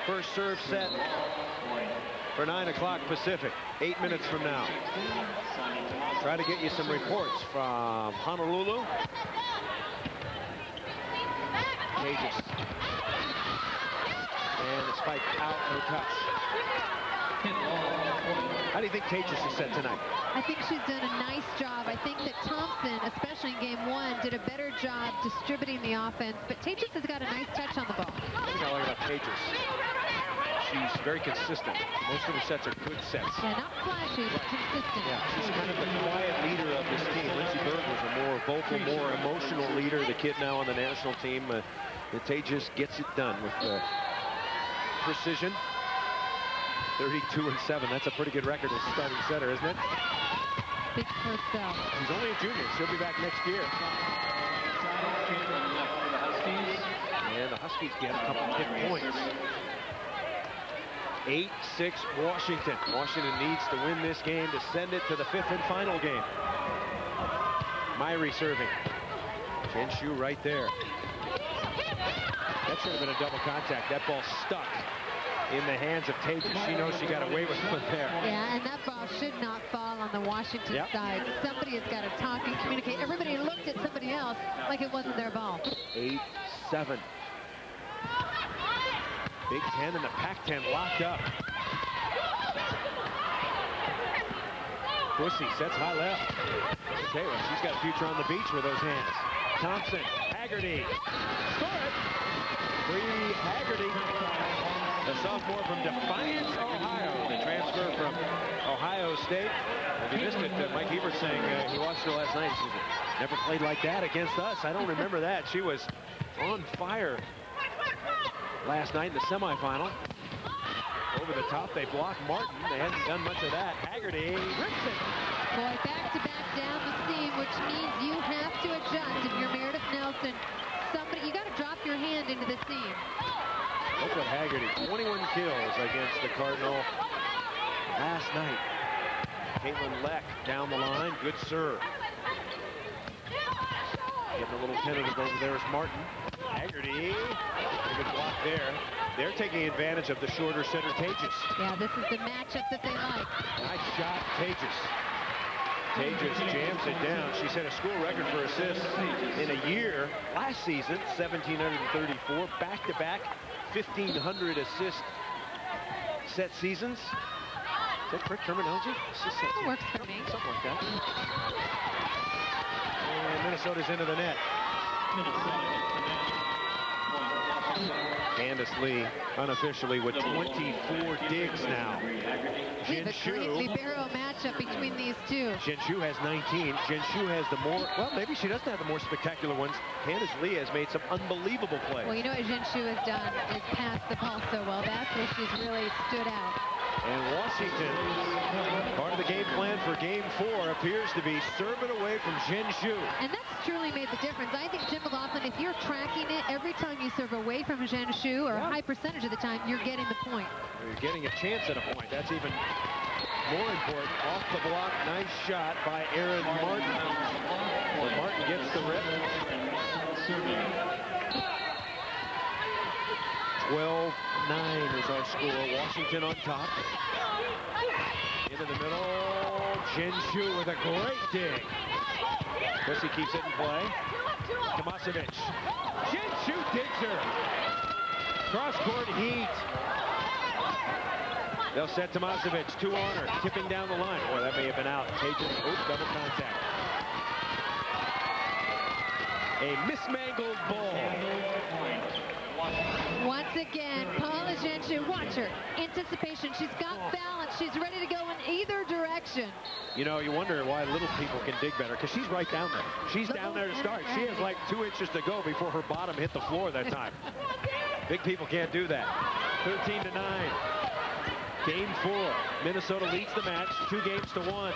First serve set for 9 o'clock Pacific, 8 minutes from now. Try to get you some reports from Honolulu. Cages. And the spike out, no touch. How do you think Cages is set tonight? I think she's done a nice job. I think that Thompson, especially in game 1, did a better job distributing the offense. But Cages has got a nice touch on the ball. I think I like about Cages. She's very consistent. Most of her sets are good sets. Yeah, not flashy, but consistent. Yeah, she's kind of the quiet leader of this team. Lindsey Berg was a more vocal, more emotional leader. The kid now on the national team. Cages gets it done with precision. 32-7. That's a pretty good record as starting setter, isn't it? Big first bell. She's only a junior. She'll be back next year. And the Huskies get a couple quick points. 8-6 Washington. Washington needs to win this game to send it to the 5th and final game. Myrie serving. Chen Shu right there. That should have been a double contact. That ball stuck in the hands of Tatum. She knows she got away with one there. Yeah, and that ball should not fall on the Washington side. Somebody has got to talk and communicate. Everybody looked at somebody else like it wasn't their ball. 8-7. Big Ten and the Pac-10 locked up. Bussy sets high left. I'll tell you what, she's got a future on the beach with those hands. Thompson, Haggerty, score it. Bree Haggerty, the sophomore from Defiance, Ohio. The transfer from Ohio State. If you missed it, Mike Hebert saying he watched her last night. He said, never played like that against us. I don't remember that. She was on fire last night in the semifinal. Over the top, they blocked Martin. They hadn't done much of that. Haggerty rips it. Boy, back-to-back down the seam, which means you have to adjust. If you're Meredith Nelson, you got to drop your hand into the seam. Look at Haggerty, 21 kills against the Cardinal last night. Caitlin Leck down the line, good serve. Getting a little tentative over there is Martin. Haggerty, a good block there. They're taking advantage of the shorter center, Tages. Yeah, this is the matchup that they like. Nice shot, Tages. Tages jams it down. She set a school record for assists in a year. Last season, 1,734. Back-to-back, 1,500 assist set seasons. Is that correct terminology? It works for me. Something like that. And Minnesota's into the net. Candace Lee unofficially with 24 digs now. We have a great libero matchup between these two. Jinshu has 19. Jinshu has the more, well, maybe she doesn't have the more spectacular ones. Candace Lee has made some unbelievable plays. Well, you know what Jinshu has done is pass the ball so well. That's where she's really stood out. And Washington, part of the game plan for Game 4 appears to be serve it away from Jinshu. And that's truly made the difference. I think, Jim McLaughlin, if you're tracking it, every time you serve away from Jinshu, or a high percentage of the time, you're getting the point. You're getting a chance at a point. That's even more important. Off the block, nice shot by Erin Martin. Well, Martin gets the rip. 12-9 is our score. Washington on top. Into the middle. Jinshu with a great dig. Bussy keeps it in play. Tomasevic. Jinshu digs her. Cross-court heat. They'll set Tomasevic, 2 on her, tipping down the line. Boy, that may have been out. Tajan, double contact. A mismangled ball. Once again, Paula Jinshu, watch her. Anticipation, she's got balance. She's ready to go in either direction. You know, you wonder why little people can dig better, because she's right down there. She's down there to start. She has like 2 inches to go before her bottom hit the floor that time. Big people can't do that. 13-9. Game 4. Minnesota leads the match, 2-1.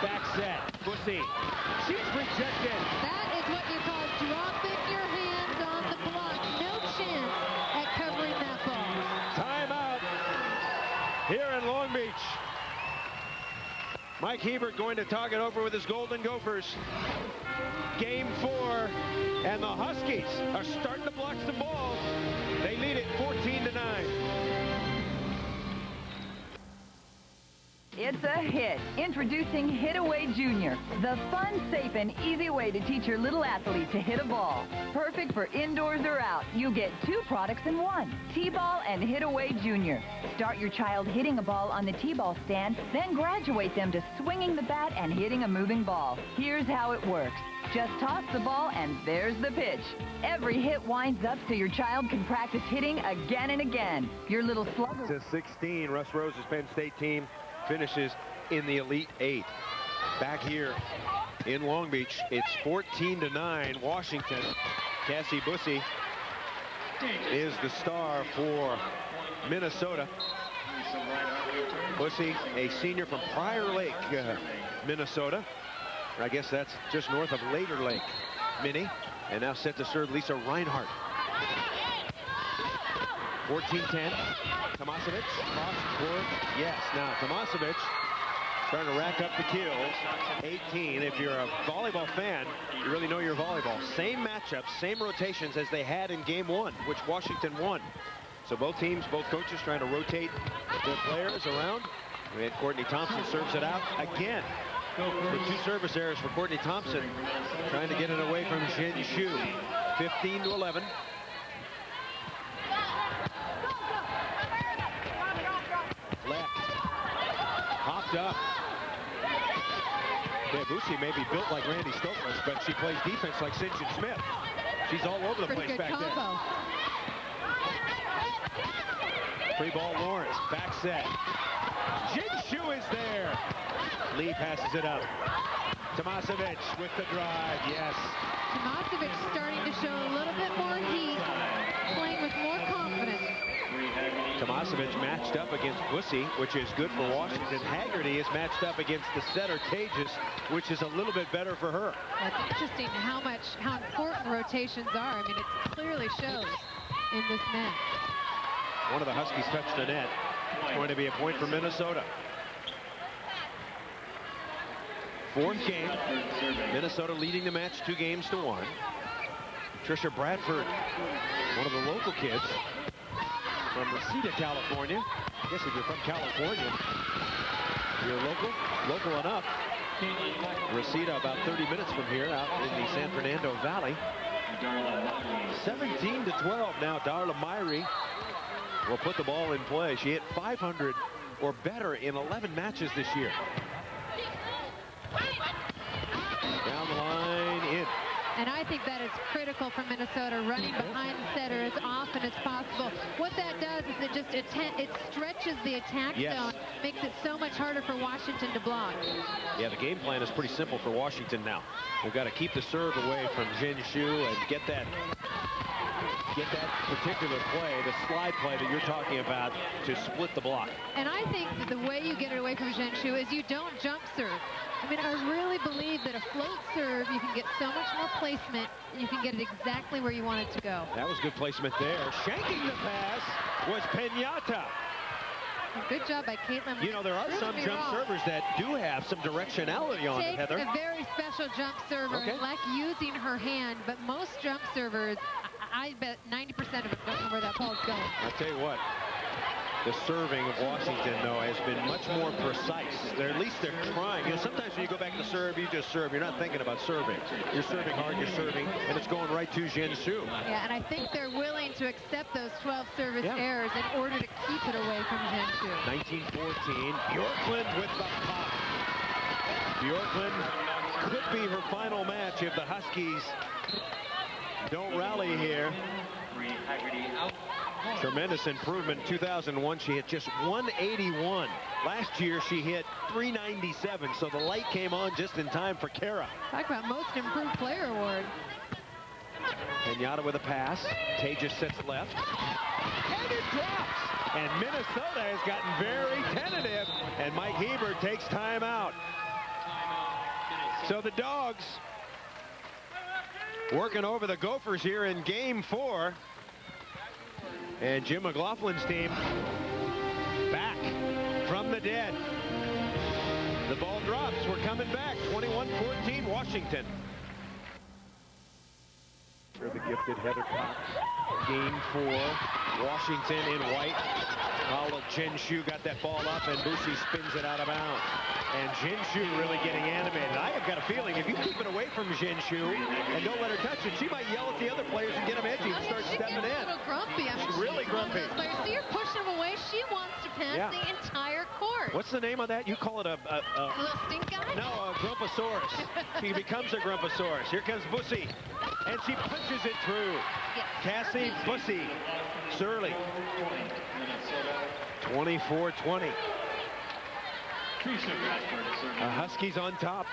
Back set. Bussy. She's rejected. That is what you call dropping your hands on the block. No chance at covering that ball. Timeout here in Long Beach. Mike Hebert going to talk it over with his Golden Gophers. Game 4, and the Huskies are starting to block some balls. They lead it 14-9. It's a hit. Introducing Hit Away Junior, the fun, safe, and easy way to teach your little athlete to hit a ball. Perfect for indoors or out. You get 2 products in 1, T-Ball and Hit Away Junior. Start your child hitting a ball on the T-Ball stand, then graduate them to swinging the bat and hitting a moving ball. Here's how it works. Just toss the ball and there's the pitch. Every hit winds up so your child can practice hitting again and again. Your little slugger. To 16, Russ Rose's Penn State team finishes in the Elite 8. Back here in Long Beach, it's 14-9 Washington. Cassie Bussy is the star for Minnesota. Bussy, a senior from Prior Lake, Minnesota. I guess that's just north of Later Lake, Minnie. And now set to serve Lisa Reinhardt. 14-10. Tomasevic, cross court, yes. Now Tomasevic starting to rack up the kills. 18. If you're a volleyball fan, you really know your volleyball. Same matchups, same rotations as they had in Game 1, which Washington won. So both teams, both coaches trying to rotate their players around. We had Courtney Thompson serves it out again. The 2 service errors for Courtney Thompson, trying to get it away from Jinshu. 15-11. Left. Popped up. Yeah, Bussy may be built like Randy Stokely, but she plays defense like St. John Smith. She's all over the place back there. Free ball Lawrence. Back set. Jinshu is there. Lee passes it up. Tomasevic with the drive. Yes. Tomasevic starting to show a little bit more heat, playing with more confidence. Tomasevic matched up against Bussy, which is good for Washington. Haggerty is matched up against the setter Tages, which is a little bit better for her. Well, it's interesting how important rotations are. I mean, it clearly shows in this match. One of the Huskies touched the net. It's going to be a point for Minnesota. 4th game. Minnesota leading the match 2-1. Trisha Bradford, one of the local kids from Reseda, California. I guess if you're from California, you're local enough. Reseda about 30 minutes from here out in the San Fernando Valley. 17-12 now. Darla Myrie will put the ball in play. She hit 500 or better in 11 matches this year. Down the line, in. And I think that is critical for Minnesota, running behind the setter as often as possible. What that does is it just it stretches the attack zone, makes it so much harder for Washington to block. Yeah, the game plan is pretty simple for Washington now. They've got to keep the serve away from Jin Shu and get that particular play, the slide play that you're talking about, to split the block. And I think that the way you get it away from Jin Shu is you don't jump serve. I mean, I really believe that a float serve, you can get so much more placement, and you can get it exactly where you want it to go. That was good placement there. Shanking the pass was Pinata. Good job by Caitlin. You know, there are some jump servers that do have some directionality on it, Heather. A very special jump server, and like using her hand, but most jump servers, I bet 90% of them don't know where that ball's going. I'll tell you what, the serving of Washington, though, has been much more precise. At least they're trying. You know, sometimes when you go back to serve, you just serve. You're not thinking about serving. You're serving hard, you're serving, and it's going right to Jin Shu. Yeah, and I think they're willing to accept those 12 service errors in order to keep it away from Jin Shu. 1914, Bjorklund with the pop. Bjorklund could be her final match if the Huskies don't rally here. Tremendous improvement. In 2001, she hit just 181. Last year, she hit 397, so the light came on just in time for Kara. Talk about most improved player award. Kenyatta with a pass. Tejas sits left. And it drops. And Minnesota has gotten very tentative, and Mike Hebert takes time out. So the Dogs working over the Gophers here in game 4. And Jim McLaughlin's team back from the dead. The ball drops. We're coming back. 21-14 Washington. For the gifted Heather Cox. Game 4. Washington in white. Paula Jin Shu got that ball up, and Busi spins it out of bounds. And Jin Shu really getting animated. I have got a feeling if you keep it away from Jin Shu and don't let her touch it, she might yell at the other players and get them edgy and start stepping in. She's a little grumpy. She's really grumpy. So you're pushing them away. She wants to pass the entire court. What's the name of that? You call it a little stink guy? No, a Grumpasaurus. She becomes a Grumpasaurus. Here comes Busi. And she punches it through. Yes. Cassie Busi. Surly. 24-20. Huskies on top.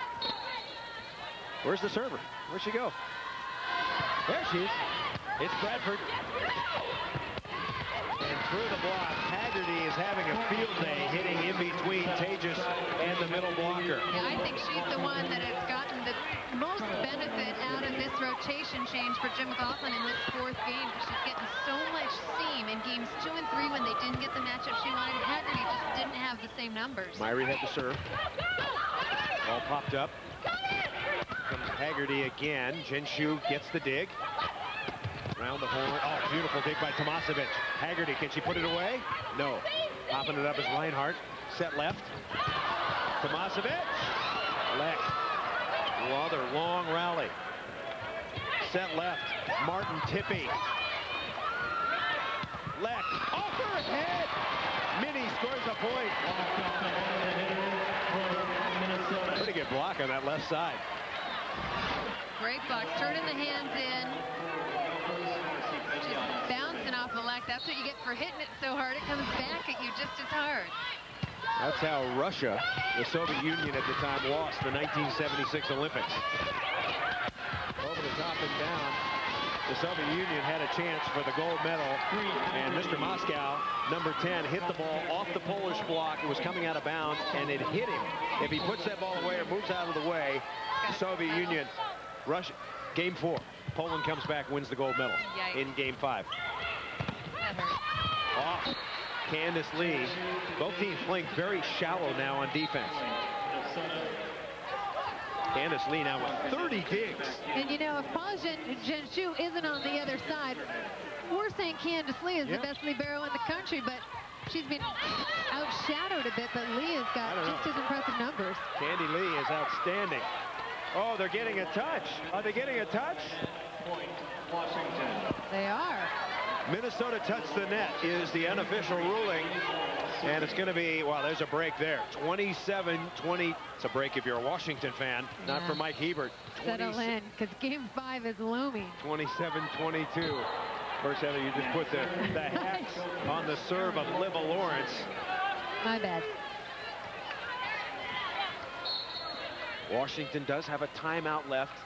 Where's the server? Where'd she go? There she is. It's Bradford. And through the block, Haggerty is having a field day, hitting in between Tejas and the middle blocker. Yeah, I think she's the one that has gotten the most benefit out of this rotation change for Jim McLaughlin in this 4th game. She's getting so much seam in games 2 and 3 when they didn't get the matchup she wanted. Haggerty just didn't have the same numbers. Myrie had the serve. Ball popped up. Comes Haggerty again. Jin Shu gets the dig. Round the horn. Oh, beautiful dig by Tomasevic. Haggerty, can she put it away? No. Popping it up is Reinhardt. Set left. Tomasevic. Left. Another long rally. Set left. Martin Tippy. Left. Off her head. Minnie scores a point. Pretty good block on that left side. Great block. Turning the hands in. Just bouncing off the leg. That's what you get for hitting it so hard. It comes back at you just as hard. That's how Russia, the Soviet Union at the time, lost the 1976 Olympics. Over the top and down, the Soviet Union had a chance for the gold medal, and Mr. Moscow, number 10, hit the ball off the Polish block. It was coming out of bounds, and it hit him. If he puts that ball away or moves out of the way, the Soviet Union, Russia, game 4. Poland comes back, wins the gold medal in game 5. That hurt. Off. Candice Lee. Both teams playing very shallow now on defense. Candice Lee now with 30 digs. And you know, if Paula Jin Shu isn't on the other side, we're saying Candice Lee is the best libero in the country, but she's been outshadowed a bit, but Lee has got just as impressive numbers. Candy Lee is outstanding. Oh, they're getting a touch. Are they getting a touch? Point, Washington. They are. Minnesota touched the net is the unofficial ruling. And it's going to be, well, there's a break there. 27-20. It's a break if you're a Washington fan, not for Mike Hebert. Settle in, because game 5 is looming. 27-22. First, Heather, you just put the hex on the serve of Liva Lawrence. My bad. Washington does have a timeout left.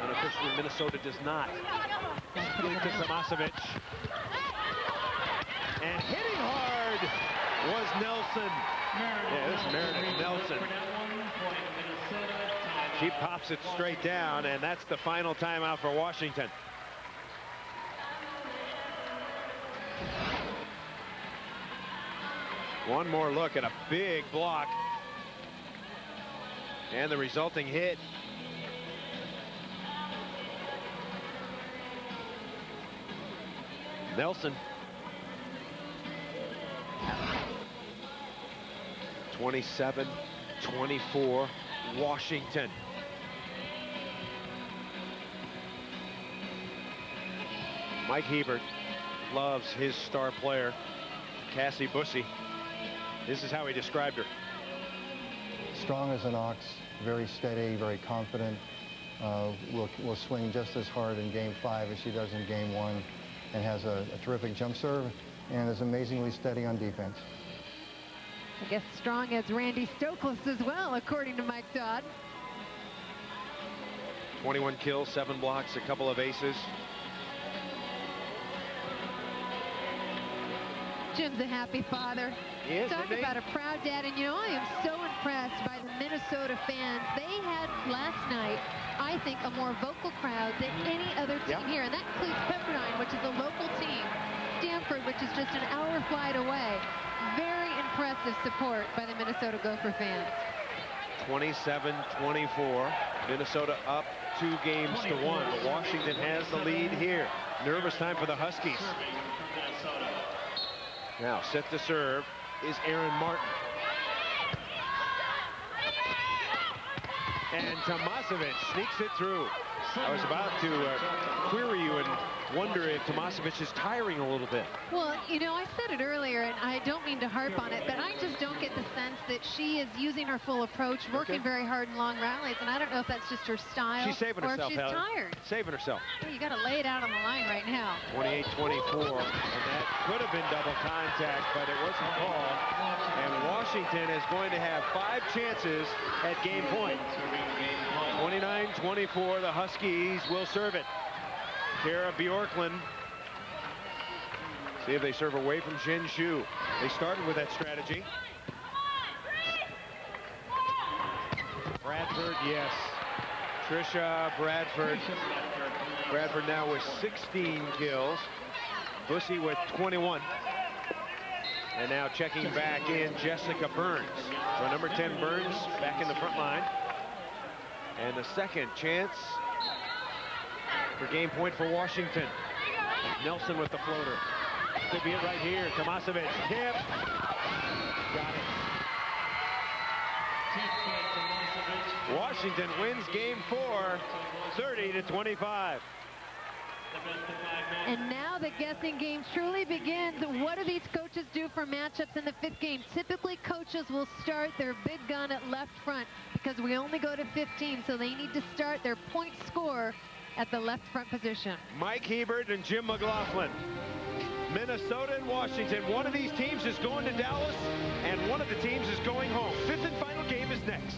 Unofficially, Minnesota does not. To Tomasevic. And hitting hard was Nelson. Yeah, this is Meredith Nelson. She pops it straight down, and that's the final timeout for Washington. One more look at a big block. And the resulting hit. Nelson. 27-24, Washington. Mike Hebert loves his star player, Cassie Bussey. This is how he described her. Strong as an ox, very steady, very confident. Will swing just as hard in game 5 as she does in game 1, and has a terrific jump serve, and is amazingly steady on defense. I guess strong as Randy Stokely as well, according to Mike Dodd. 21 kills, 7 blocks, a couple of aces. Jim's a happy father. He is, Talk about a proud dad, and you know, I am so impressed by the Minnesota fans. They had last night, I think, a more vocal crowd than any other team here, and that includes Pepperdine, which is a local team. Stanford, which is just an hour flight away. Very impressive support by the Minnesota Gopher fans. 27-24. Minnesota up 2 games to 1. But Washington has the lead here. Nervous time for the Huskies. Now set to serve is Aaron Martin. And Tomasevic sneaks it through. I was about to query you and wonder if Tomasevic is tiring a little bit. Well, you know, I said it earlier, and I don't mean to harp on it, but I just don't get the sense that she is using her full approach, working very hard in long rallies, and I don't know if that's just her style. She's saving herself, or if she's Helen. tired. Saving herself. Well, you got to lay it out on the line right now. 28-24, and that could have been double contact, but it wasn't called. And Washington is going to have 5 chances at game point. 29-24, the Huskies will serve it. Kara Bjorklund. See if they serve away from Jin Shu. They started with that strategy. Bradford, yes. Trisha Bradford. Bradford now with 16 kills. Bussey with 21. And now checking back in Jessica Burns. So number 10 Burns back in the front line. And the second chance for game point for Washington. Nelson with the floater. Could be it right here. Tomasevic tip. Got it. Washington wins game 4, 30-25. And now the guessing game truly begins. What do these coaches do for matchups in the 5th game? Typically, coaches will start their big gun at left front because we only go to 15, so they need to start their point scorer at the left front position. Mike Hebert and Jim McLaughlin. Minnesota and Washington. One of these teams is going to Dallas, and one of the teams is going home. 5th and final game is next.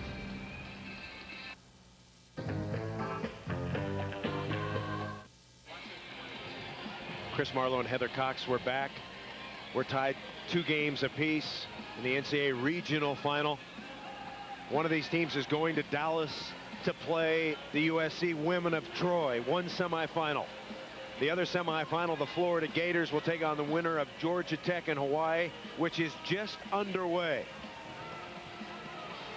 Chris Marlowe and Heather Cox were back. We're tied 2 games apiece in the NCAA regional final. One of these teams is going to Dallas to play the USC Women of Troy, one semifinal. The other semifinal, the Florida Gators will take on the winner of Georgia Tech and Hawaii, which is just underway.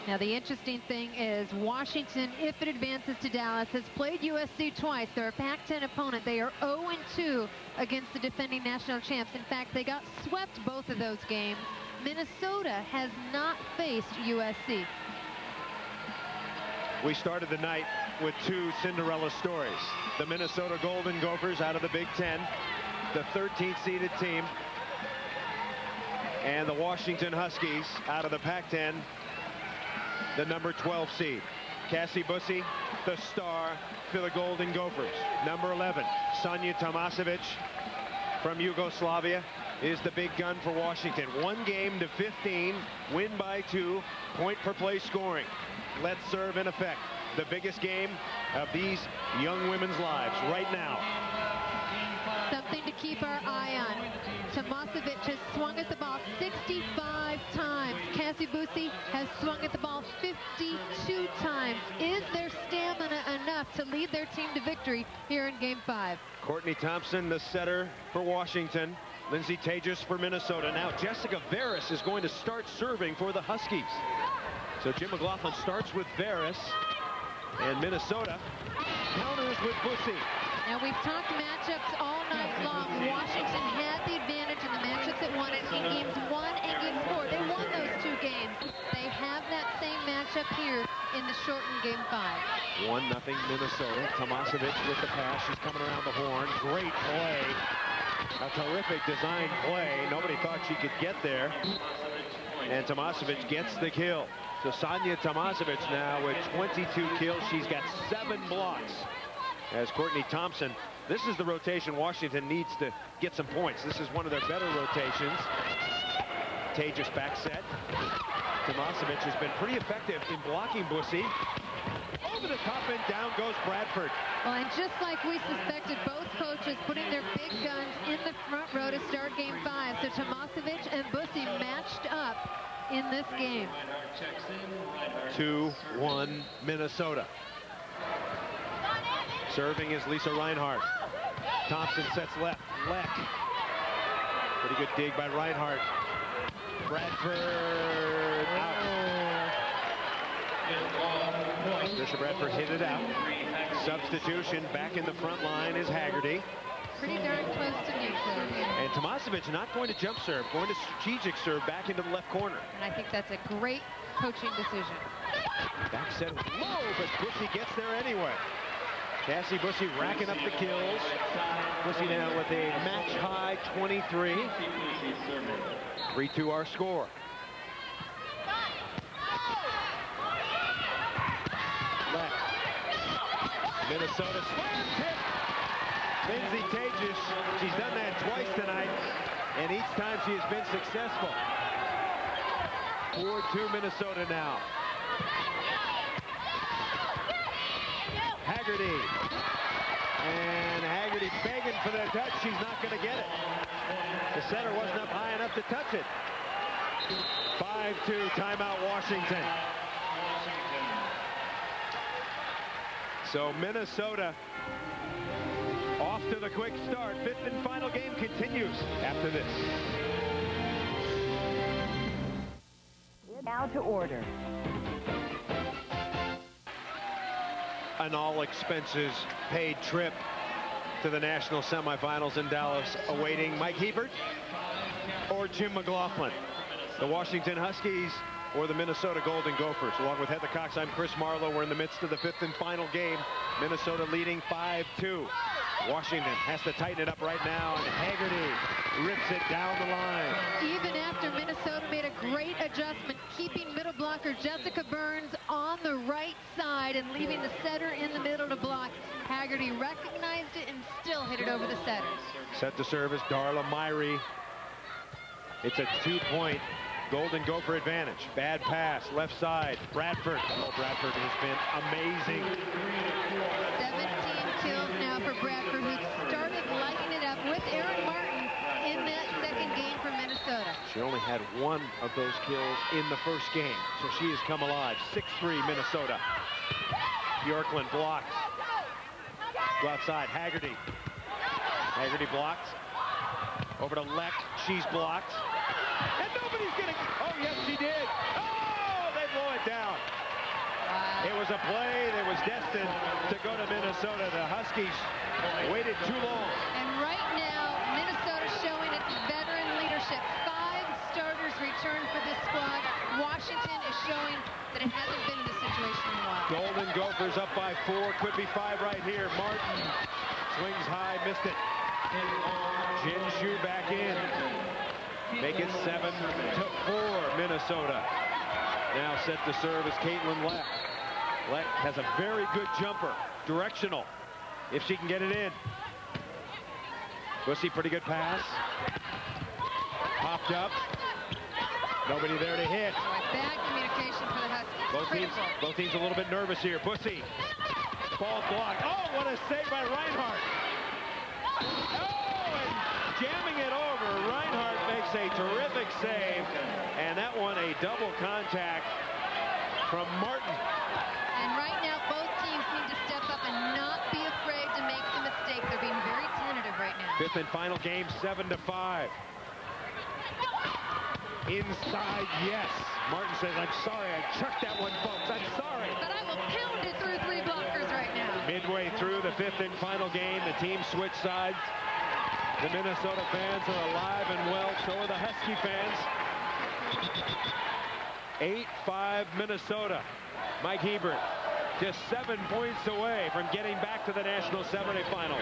Now, the interesting thing is Washington, if it advances to Dallas, has played USC twice. They're a Pac-10 opponent. They are 0-2 against the defending national champs. In fact, they got swept both of those games. Minnesota has not faced USC. We started the night with 2 Cinderella stories. The Minnesota Golden Gophers out of the Big Ten, the 13th seeded team. And the Washington Huskies out of the Pac-10, the number 12 seed. Cassie Bussey, the star for the Golden Gophers. Number 11, Sonja Tomasevic from Yugoslavia, is the big gun for Washington. 1 game to 15, win by 2, point per play scoring. Let's serve in effect. The biggest game of these young women's lives right now. Something to keep our eye on. Tomasevic has swung at the ball 65 times. Cassie Bussey has swung at the ball 52 times. Is their stamina enough to lead their team to victory here in Game 5? Courtney Thompson, the setter for Washington. Lindsay Tejas for Minnesota. Now Jessica Veras is going to start serving for the Huskies. So Jim McLaughlin starts with Veras, and Minnesota counters with Bussey. Now, we've talked matchups all night long. Washington had the advantage in the matchups that won it in Games 1 and Game 4. They won those 2 games. They have that same matchup here in the shortened Game 5. 1-0 Minnesota. Tomasevic with the pass. She's coming around the horn. Great play. A terrific design play. Nobody thought she could get there. And Tomasevic gets the kill. So Sonja Tomasevic now with 22 kills. She's got 7 blocks. As Courtney Thompson, this is the rotation Washington needs to get some points. This is one of their better rotations. Tejas back set. Tomasevic has been pretty effective in blocking Bussey. Over the top and down goes Bradford. Well, and just like we suspected, both coaches putting their big guns in the front row to start Game 5. So Tomasevic and Bussey matched up in this game. 2-1 Minnesota. Serving is Lisa Reinhardt. Thompson sets left. Leck. Pretty good dig by Reinhardt. Bradford out. Trisha Bradford hit it out. Substitution back in the front line is Haggerty. Pretty darn close to neutral. And Tomasevic not going to jump serve, going to strategic serve back into the left corner. And I think that's a great coaching decision. Back set low, but Bussey gets there anyway. Cassie Bussey racking up the kills. Bussey now with a match-high 23. 3-2 our score. Left. Minnesota slam tip. Lindsay Tejas, she's done that twice tonight, and each time she has been successful. 4-2 Minnesota now. Haggerty. And Haggerty begging for the touch. She's not going to get it. The center wasn't up high enough to touch it. 5-2 timeout Washington. So Minnesota off to the quick start. 5th and final game continues after this. Now to order. An all expenses paid trip to the national semifinals in Dallas, awaiting Mike Hebert or Jim McLaughlin. The Washington Huskies or the Minnesota Golden Gophers. Along with Heather Cox, I'm Chris Marlowe. We're in the midst of the 5th and final game. Minnesota leading 5-2. Washington has to tighten it up right now, and Haggerty rips it down the line. Even after Minnesota made a great adjustment, keeping middle blocker Jessica Burns on the right side and leaving the setter in the middle to block, Haggerty recognized it and still hit it over the setter. Set to serve is Darla Myrie. It's a 2-point Golden Gopher advantage. Bad pass, left side. Bradford. Oh, Bradford has been amazing. 17 kills now for Bradford, who started lighting it up with Erin Martin in that second game for Minnesota. She only had 1 of those kills in the first game, so she has come alive. 6-3 Minnesota. Bjorklund blocked. Go outside, Haggerty. Haggerty blocked. Over to Leck, she's blocked. And nobody's gonna, oh yes she did. Oh, they blow it down. Wow. It was a play that was destined to go to Minnesota. The Huskies waited too long. And right now, Minnesota showing its veteran leadership. 5 starters returned for this squad. Washington is showing that it hasn't been in this situation in a while. Golden Gophers up by 4, could be 5 right here. Martin swings high, missed it. Jin Shu back in. Make it 7-4 Minnesota. Now set to serve is Caitlin Leck. Leck has a very good jumper, directional, if she can get it in. Bussey, pretty good pass. Popped up. Nobody there to hit. Bad communication for the Huskies. Both teams a little bit nervous here. Bussey. Ball blocked. Oh, what a save by Reinhardt. Oh, and jamming it over. Reinhardt makes a terrific save. And that one a double contact from Martin. And right now, both teams need to step up and not be afraid to make the mistake. They're being very tentative right now. Fifth and final game, 7-5. Inside, yes. Martin says, I'm sorry, I chucked that one, folks. I'm sorry. But I will pound it through 3 blockers right now. Midway through the fifth and final game, the team switch sides. The Minnesota fans are alive and well, so are the Husky fans. 8-5 Minnesota. Mike Hebert just 7 points away from getting back to the National Saturday Finals.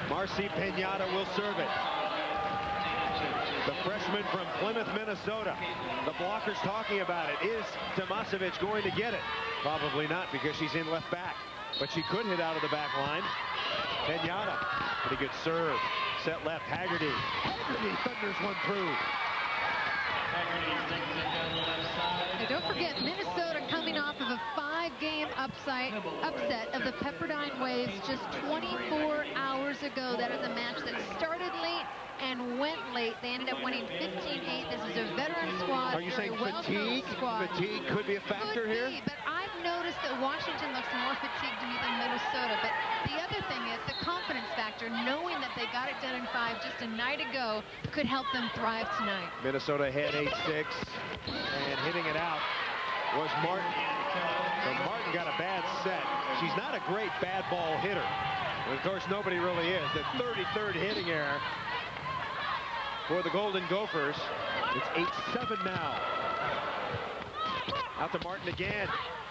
Marcy Pinata will serve it. The freshman from Plymouth, Minnesota. The blockers talking about it. Is Tomasevich going to get it? Probably not, because she's in left back. But she could hit out of the back line. Pinata, pretty good serve. Set left, Haggerty. Haggerty thunders one through. And don't forget, Minnesota coming off of a 5-game upset of the Pepperdine Waves just 24 hours ago. That is a match that started late and went late. They ended up winning 15-8. This is a veteran squad. Are you saying fatigue? Squad. Fatigue could be a factor here? But I've noticed that Washington looks more fatigued to me than Minnesota. But the other thing is the confidence factor, knowing that they got it done in 5 just a night ago, could help them thrive tonight. Minnesota had 8-6, and hitting it out was Martin. So Martin got a bad set. She's not a great bad ball hitter. And of course, nobody really is. The 33rd hitting error for the Golden Gophers. It's 8-7 now. Out to Martin again.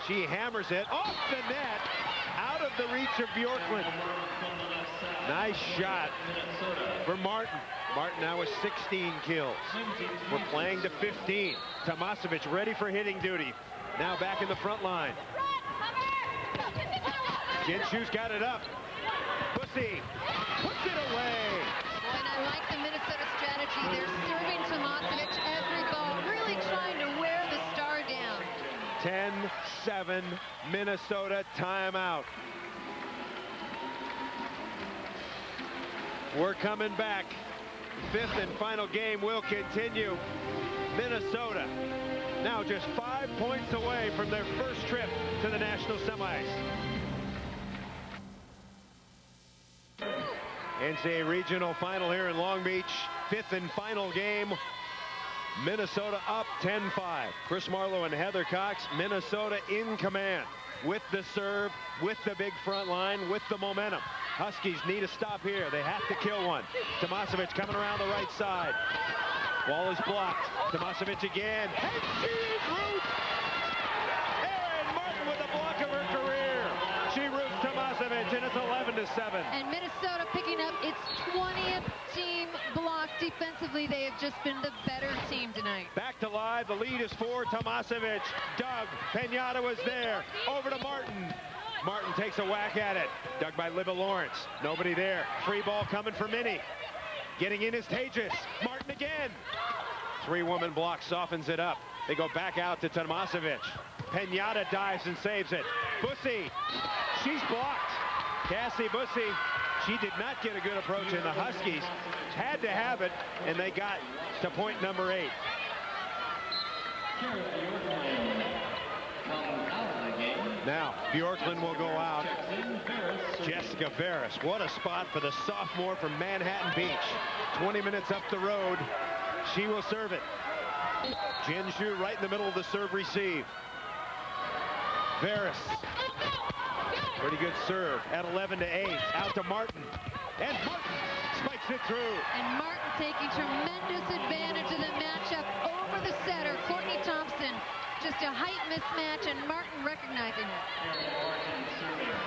She hammers it off the net, out of the reach of Bjorklund. Nice shot for Martin. Martin now with 16 kills. We're playing to 15. Tomasevich ready for hitting duty. Now back in the front line. Jinshu's got it up. Bussey puts it away. And I like the Minnesota strategy. They're serving Tomasevich every ball, really trying to wear the star down. 10-7 Minnesota timeout. We're coming back. Fifth and final game will continue. Minnesota now just 5 points away from their first trip to the national semis. NCAA regional final here in Long Beach. Fifth and final game. Minnesota up 10-5. Chris Marlowe and Heather Cox. Minnesota in command with the serve, with the big front line, with the momentum. Huskies need a stop here. They have to kill one. Tomasevich coming around the right side. Wall is blocked. Tomasevich again. And she is root. Erin Martin with the block of her career. She roots Tomasevich, and it's 11-7. And Minnesota picking up its 20th team block defensively. They have just been the better team tonight. Back to live. The lead is for Tomasevich. Doug Pinata was there. Over to Martin. Martin takes a whack at it. Dug by Libba Lawrence. Nobody there. Free ball coming for Minnie. Getting in is Tejas. Martin again. 3-woman block softens it up. They go back out to Tomasevich. Pinata dives and saves it. Bussey. She's blocked. Cassie Bussey. She did not get a good approach, and the Huskies had to have it, and they got to point number 8. Now, Bjorklund will go out. Jessica Ferris. What a spot for the sophomore from Manhattan Beach. 20 minutes up the road. She will serve it. Jinshu right in the middle of the serve receive. Ferris. Pretty good serve at 11-8. Out to Martin. And Martin spikes it through. And Martin taking tremendous advantage of the matchup over the setter, Courtney Thompson. Just just a height mismatch, and Martin recognizing it.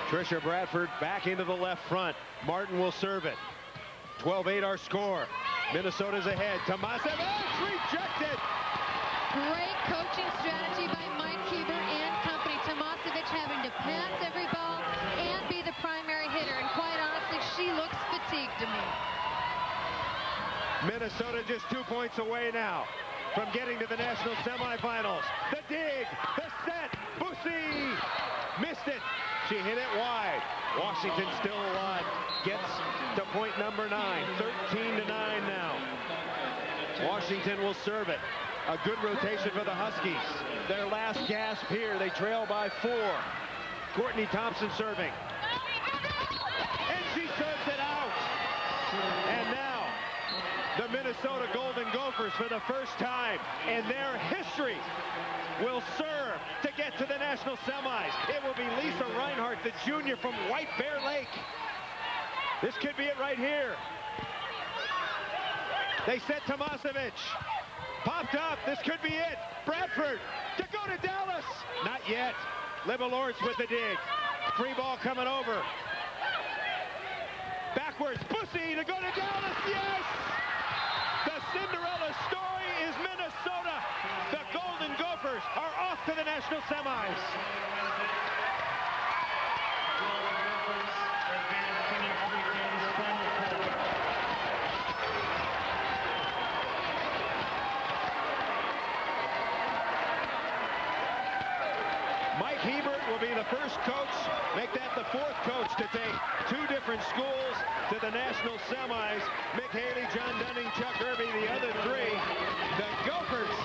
Trisha Bradford back into the left front. Martin will serve it. 12-8 our score. Minnesota's ahead. Tomasevich rejected. Great coaching strategy by Mike Heber and company. Tomasevich having to pass every ball and be the primary hitter. And quite honestly, she looks fatigued to me. Minnesota just 2 points away now from getting to the national semifinals. The dig, the set, Bussy missed it. She hit it wide. Washington still alive. Gets to point number 9. 13-9 now. Washington will serve it. A good rotation for the Huskies. Their last gasp here. They trail by 4. Courtney Thompson serving. And she serves it out. And now the Minnesota Golden Gophers, for the first time in their history, will serve to get to the national semis. It will be Lisa Reinhardt, the junior from White Bear Lake. This could be it right here. They set Tomasevich. Popped up. This could be it. Bradford to go to Dallas. Not yet. Libba Lawrence with the dig. Free ball coming over. Backwards. Bussy to go to Dallas. Yes! The Cinderella story is Minnesota. The Golden Gophers are off to the national semis. Mike Hebert will be the first coach, make that the 4th coach to take 2 different schools to the national semis. Mick Haley, John Dunning, Chuck Irby, the other 3. The Gophers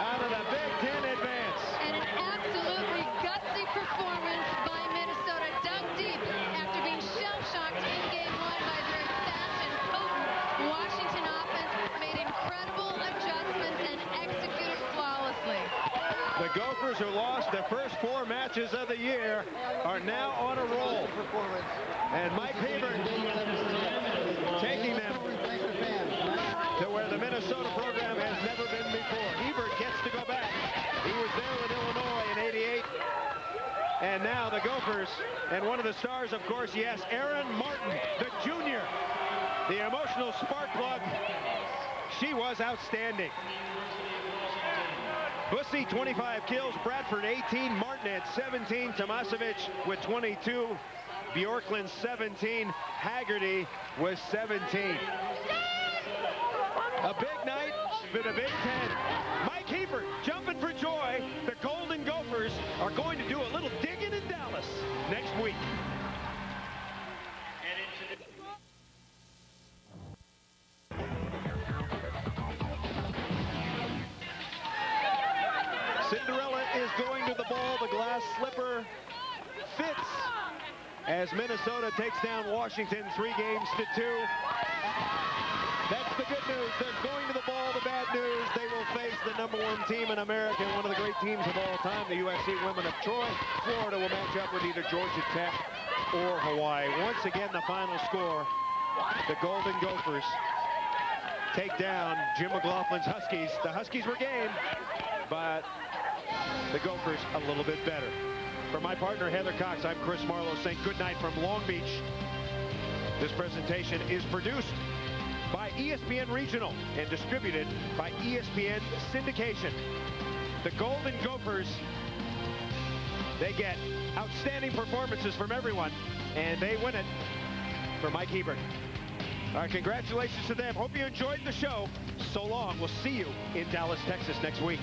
out of the Big Ten advance. And an absolutely gutsy performance by Minnesota. Dug deep after being shell-shocked in game 1 by their fast and potent Washington offense. Made incredible adjustments and executed flawlessly. The Gophers, who lost the first 4 matches of the year, are now on a roll. And Mike Hebert taking them to where the Minnesota program has never been before. Hebert gets to go back. He was there with Illinois in '88. And now the Gophers, and one of the stars, of course, yes, Erin Martin, the junior, the emotional spark plug. She was outstanding. Bussy, 25 kills. Bradford, 18. Martin at 17. Tomasevich with 22. Bjorklund, 17. Haggerty was 17. A big night for the Big Ten. Mike Hebert jumping for joy. The Golden Gophers are going to do a little digging in Dallas next week. Cinderella is going to the ball. The glass slipper fits as Minnesota takes down Washington 3 games to 2. That's the good news. They're going to the ball. The bad news, they will face the #1 team in America, one of the great teams of all time, the USC Women of Troy. Florida will match up with either Georgia Tech or Hawaii. Once again, the final score, the Golden Gophers take down Jim McLaughlin's Huskies. The Huskies were game, but the Gophers a little bit better. For my partner, Heather Cox, I'm Chris Marlowe saying good night from Long Beach. This presentation is produced by ESPN Regional and distributed by ESPN Syndication. The Golden Gophers, they get outstanding performances from everyone, and they win it for Mike Hebert. All right, congratulations to them. Hope you enjoyed the show. So long. We'll see you in Dallas, Texas next week.